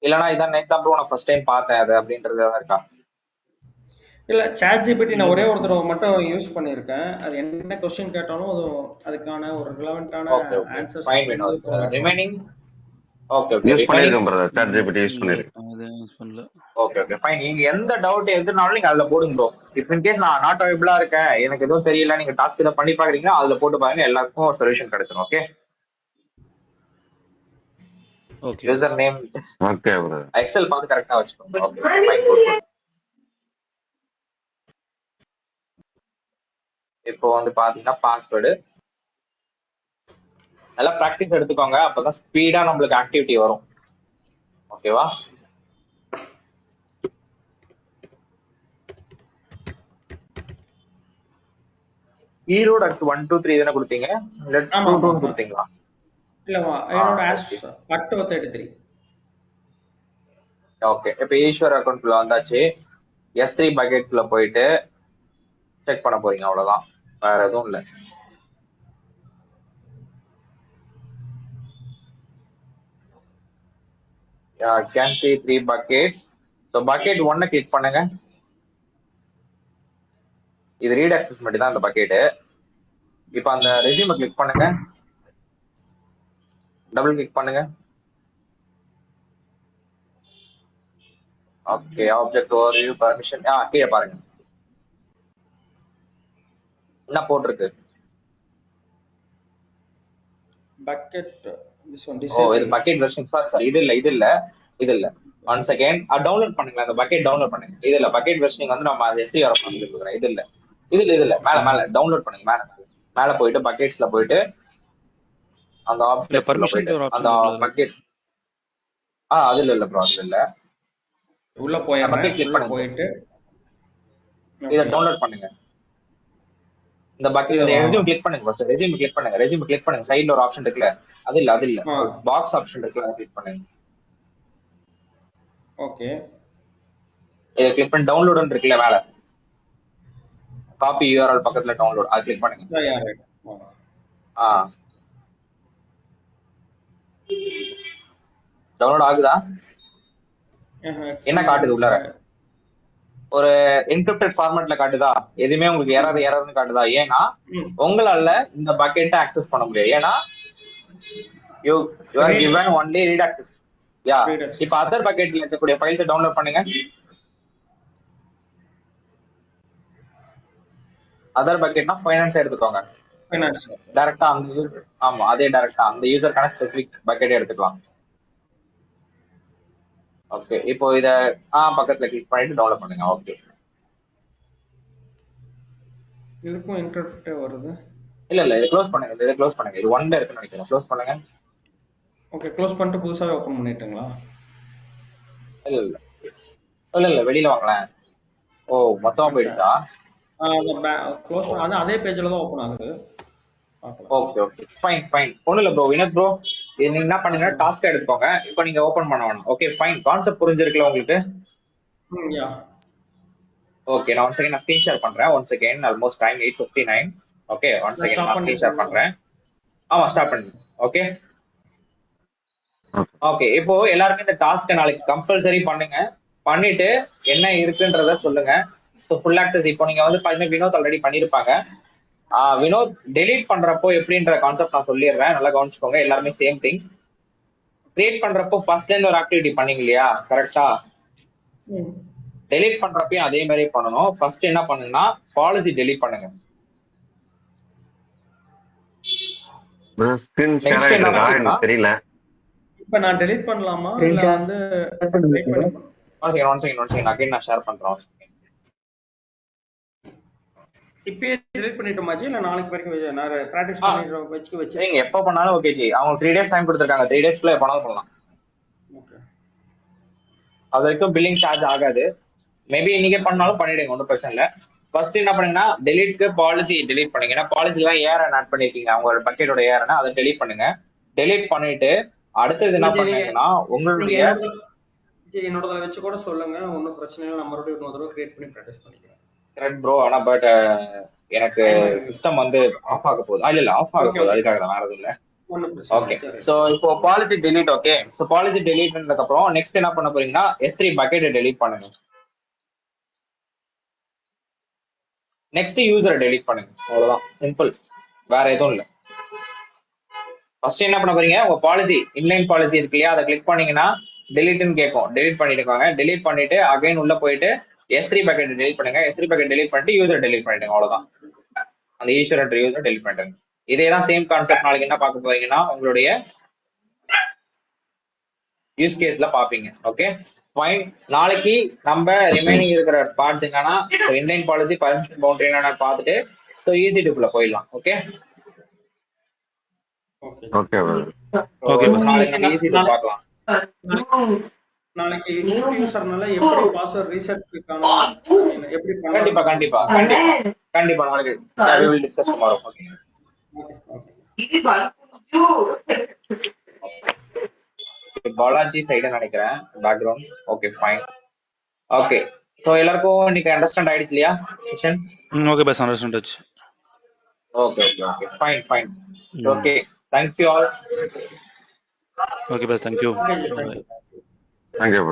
Speaker 2: இல்லைன்னா இதான் நேத்தா ப்ரோ நான் ஃபர்ஸ்ட் டைம் பார்த்தேன் அது அப்படின்றது ஏதாவது இருக்கா?
Speaker 4: இல்ல, ChatGPT நான் ஒரே ஒரு தடவை மட்டும் யூஸ் பண்ணிருக்கேன். அது என்ன क्वेश्चन கேட்டாலும் அதுக்கான ஒரு ரிலவென்ட்டான answers.
Speaker 2: Fine Vinoth. Remaining okay okay
Speaker 3: use
Speaker 2: இப்போ
Speaker 3: பண்ணிருக்கேன் பிரதர், சாட் ஜிபிடி யூஸ்
Speaker 6: இல்ல
Speaker 3: பண்ணிருக்கேன்.
Speaker 6: அது யூஸ் பண்ணல.
Speaker 2: Okay okay fine. நீங்க எந்த டவுட் எதுனாலும் நீங்க அதுல போடுங்க ப்ரோ. இப் இன் கேஸ் நான் நாட் அவைபிளா இருக்கேன், எனக்கு எதுவும் தெரியல, நீங்க டாஸ்க் இதை பண்ணி பாக்குறீங்கன்னா அதுல போட்டு பாருங்க, எல்லாருக்கும் ஒரு சொல்யூஷன் கிடைச்சிடும். Okay.
Speaker 6: Okay
Speaker 2: user name
Speaker 3: okay brother.
Speaker 2: Excel பார்த்து கரெக்டா வச்சுக்கோங்க. Okay fine good good. இப்போ வந்து பாத்தீங்கன்னா பாஸ்வேர்டு நல்லா ப்ராக்டிஸ் எடுத்துக்கோங்க, அப்பதான் ஸ்பீடா நம்மளுக்கு ஆக்டிவிட்டி வரும். ஓகேவா? ஈரோடு அட் 1 2 3 தானே கொடுத்தீங்க, இல்ல 2 2 கொடுத்தீங்களா?
Speaker 4: இல்லவா என்னோட ஆஸ் அக்டோ 33.
Speaker 2: ஓகே இப்போ ஈஸ்வர் அக்கௌண்ட்ல வந்தாச்சு. S3 பக்கெட்ல போயிட்டு செக் பண்ண போறீங்க, அவ்வளவுதான், வேற எதுவும் இல்லை. can see 3 buckets. So bucket 1 click பண்ணுங்க. இது ரீட் ஆக்சஸ் மட்டும் தான் அந்த பக்கெட். இப்போ அந்த ரெஸ்யூமை கிளிக் பண்ணுங்க, டபுள் கிளிக் பண்ணுங்க. ஓகே ஆப்ஜெக்ட் ஓவர்வியூ பர்மிஷன் கீழே பாருங்க என்ன போட்டிருக்கு.
Speaker 4: Bucket this one
Speaker 2: oh
Speaker 4: disable.
Speaker 2: இது பக்கெட் வெர்ஷன். சாரி இது இல்ல ஒன் செகண்ட். டவுன்லோட் பண்ணுங்க, அந்த பக்கெட் டவுன்லோட் பண்ணுங்க. இது இல்ல பக்கெட் வெர்ஷனிங் வந்து நம்ம அது எப்படி வர கொடுக்குறேன். இது இல்ல மேல டவுன்லோட் பண்ணுங்க. மேல போயிட்டு பக்கெட்ஸ்ல போயிட்டு அந்த ஆப்ஜெக்ட்ஸ்ல போயிட்டு அந்த பக்கெட் அதுல இல்ல ப்ரோ, அதுல இல்ல.
Speaker 4: உள்ள போயிடுறேன்,
Speaker 2: பக்கெட் கிளிக்
Speaker 4: உள்ள
Speaker 2: பண்ணுங்க,
Speaker 4: போயிட்டு
Speaker 2: இத டவுன்லோட் பண்ணுங்க. இந்த பக்கெட் ரெஸ்யூம் கிளிக் பண்ணுங்க. ஃபர்ஸ்ட் ரெஸ்யூம் கிளிக் பண்ணுங்க. சைடுல ஒரு ஆப்ஷன் இருக்குல, அது இல்ல பாக்ஸ் ஆப்ஷன் இருக்குல, அதை கிளிக் பண்ணுங்க.
Speaker 4: ஓகே
Speaker 2: இத கிளிக் பண்ணி டவுன்லோட்னு இருக்குல மேல, காப்பி யூஆர்எல் பக்கத்துல டவுன்லோட், அதை கிளிக் பண்ணுங்க. டவுன்லோட் ஆகுதா? என்ன காட்டுது உள்ளார? ஒரு என்கிரிப்டட் ஃபார்மேட்ல காட்டுதா? எதுவுமே உங்களுக்கு எரர்னு காட்டுதா? ஏன்னா உங்களால இந்த பக்கெட்டை அக்சஸ் பண்ண முடியாது, ஏன்னா you are given only read access. இப்போ அதர் பக்கெட்ல இருக்கக்கூடிய ஃபைல்ஸ் டவுன்லோட் பண்ணுங்க. அதர் பக்கெட்னா ஃபைனான்ஸ் எடுத்துக்கோங்க. டைரக்டா அந்த யூசர், ஆமா அதே டைரக்டா அந்த யூசருக்கான ஸ்பெசிபிக் பக்கெட் எடுத்துக்கலாம். ஓகே இப்போ இத பக்கத்துல கிளிக் பண்ணிட்டு டவுன்லோட் பண்ணுங்க. ஓகே
Speaker 4: இதுக்கும் என்கிரிப்ட் வருது.
Speaker 2: இல்ல இத க்ளோஸ் பண்ணுங்க. இது 1ல இருக்குன்னு நினைக்கிறேன். க்ளோஸ் பண்ணுங்க.
Speaker 4: ஓகே க்ளோஸ் பண்ணிட்டு புதுசாவே ஓபன் பண்ணிட்டீங்களா?
Speaker 2: இல்ல வெளியில வாங்களேன். ஓ மொத்தமா போயிடுச்சா?
Speaker 4: க்ளோஸ் பண்ண அதே பேஜ்ல தான் ஓபன் ஆகுது.
Speaker 2: Okay fine. ஒண்ணும் இல்ல ப்ரோ, வினோத் ப்ரோ, நீங்க என்ன பண்ணுங்க, டாஸ்க் எடுத்துக்கோங்க. இப்போ நீங்க ஓபன் பண்ண வேணாம். Okay fine. கான்செப்ட் புரிஞ்சிருக்குல உங்களுக்கு? ஓகே நான் ஒன் செகண்ட் ஸ்கிரீன் ஷேர் பண்றேன். One second, almost time 8:59. Okay one second நான் ஸ்கிரீன் ஷேர் பண்றேன். ஸ்டார்ட் பண்ணுங்க. ஓகே இப்போ எல்லாருமே இந்த டாஸ்க் நாளைக்கு கம்பல்சரி பண்ணுங்க. பண்ணிட்டு என்ன இருக்குன்றத சொல்லுங்க. ஸோ ஃபுல் ஆக்சஸ் இப்போ நீங்க வந்து பாத்தீங்கன்னா வினோத் ஆல்ரெடி பண்ணிருப்பாங்க. வினோத் டெலீட் பண்றப்போ எப்படின்ற கான்செப்ட் நான் சொல்லிடுறேன், நல்லா கவனிச்சுக்கோங்க. எல்லாருமே சேம் திங். கிரியேட் பண்றப்போ ஃபர்ஸ்ட்ல இருந்து ஒரு ஆக்டிவிட்டி பண்ணீங்க இல்லையா, கரெக்டா? டெலீட் பண்றப்பையும் அதே மாதிரி பண்ணணும். ஃபர்ஸ்ட் என்ன பண்ணுங்கன்னா பாலிசி டெலீட் பண்ணுங்க.
Speaker 3: நெக்ஸ்ட் என்ன பண்ணுங்கன்னா
Speaker 4: தெரியல. இப்போ நான் டெலீட் பண்ணலாமா இல்ல வந்து வெயிட் பண்ணி
Speaker 2: ஒன் செகண்ட் அகைன் நான் ஷேர் பண்றேன்.
Speaker 4: இப்பயே டெலீட் பண்ணிட்டோமாச்சு இல்ல நாளைக்கு வரைக்கும் நான் பிராக்டீஸ் பண்ணிட்டு வச்சு
Speaker 2: நீங்க எப்ப பண்ணாலும் ஓகே ஜி. அவங்க 3 days டைம் கொடுத்திருக்காங்க. 3 daysக்குள்ள எப்பனாலும் பண்ணலாம்.
Speaker 4: ஓகே
Speaker 2: அது வரைக்கும் பில்லிங் சார்ஜ் ஆகாது. மேபி இன்னைக்கே பண்ணாலும் பண்ணிடுங்க, ஒன்றும் பிரச்சனை இல்லை. ஃபர்ஸ்ட் என்ன பண்ணுங்கன்னா டெலீட்க்கு பாலிசி டெலீட் பண்ணுங்க. ஏன்னா பாலிசிலாம் ஏஆர்என் ஆட் பண்ணிருக்கீங்க, அவங்களோட பக்கெட்டோட ஏஆர்என், அதை டெலீட் பண்ணுங்க. டெலீட் பண்ணிட்டு அடுத்தது என்ன பண்ணுங்கன்னா உங்களுடைய
Speaker 4: என்னோட வச்சு கூட சொல்லுங்க, ஒன்றும் பிரச்சனை இல்லை. நான் மறுபடியும் இன்னொரு தடவை கிரியேட் பண்ணி ப்ராக்டிஸ் பண்ணிக்கிறேன்.
Speaker 2: Correct bro. ஆனா பட் எனக்கு சிஸ்டம் வந்து ஆஃப் ஆக போகுது. இல்ல ஆஃப் ஆக போகுது, அதுக்காக தான், வேற எதுவும் இல்லை. ஓகே சோ இப்போ policy delete. Okay so policy delete பண்ணதுக்கு அப்புறம் நெக்ஸ்ட் என்ன பண்ண போறீங்கன்னா S3 பக்கெட்டை டெலீட் பண்ணுங்க. நெக்ஸ்ட் யூசரை டெலீட் பண்ணுங்க. அவ்வளவுதான், சிம்பிள், வேற எதுவும் இல்லை. ஃபர்ஸ்ட் என்ன பண்ண போறீங்க, உங்க பாலிசி இன்லைன் பாலிசி இருக்கு இல்லையா, அதை கிளிக் பண்ணீங்கன்னா டெலிட்னு கேட்கும். டெலிட் பண்ணிட்டுவாங்க. டெலிட் பண்ணிட்டு அகைன் உள்ள போயிட்டு S3 பக்கெட் டெலிட் பண்ணுங்க. S3 பக்கெட் டெலிட் பண்ணிட்டு யூசர் டெலிட் பண்ணிடுங்க. அவ்வளவுதான், அந்த ஈஸ்வரன் யூசர் டெலிட் பண்ணிடுங்க. இதே தான் சேம் கான்செப்ட் நாளைக்கு என்ன பார்க்க போறீங்கன்னா உங்களுடைய யூஸ் கேஸ்ல பாப்பீங்க. Okay fine. நாளைக்கு நம்ம ரிமைனிங் இருக்கிற பார்ட்ஸ் என்னன்னா இன்லைன் பாலிசி, பர்மிஷன் பவுண்டரி என்னன்னு பார்த்துட்டு ஸோ EC2 போயிடலாம். ஓகே
Speaker 4: ஓகே
Speaker 3: ஓகே
Speaker 6: ஓகே
Speaker 2: நாளைக்கு நம்ம EC2 பார்க்கலாம்.
Speaker 4: நாளைக்கு ரூட் யூசர்னால எப்படி பாஸ்வேர்ட் ரீசெட் எப்படி
Speaker 2: கண்டிப்பா கண்டிப்பா கண்டிப்பா கண்டிப்பா நாளைக்கு we will discuss tomorrow. Okay Balaji side நினைக்கிறேன் background. Okay fine. Okay so எல்லாருக்கும் இன்னைக்கு அண்டர்ஸ்டாண்ட் ஆயிடுச்சு இல்லையா செஷன்?
Speaker 6: ஓகே பாஸ், அண்டர்ஸ்டாண்ட் ஆச்சு.
Speaker 2: Okay okay okay fine fine. Okay thank you all.
Speaker 6: Okay boss, thank you.
Speaker 3: Thank you.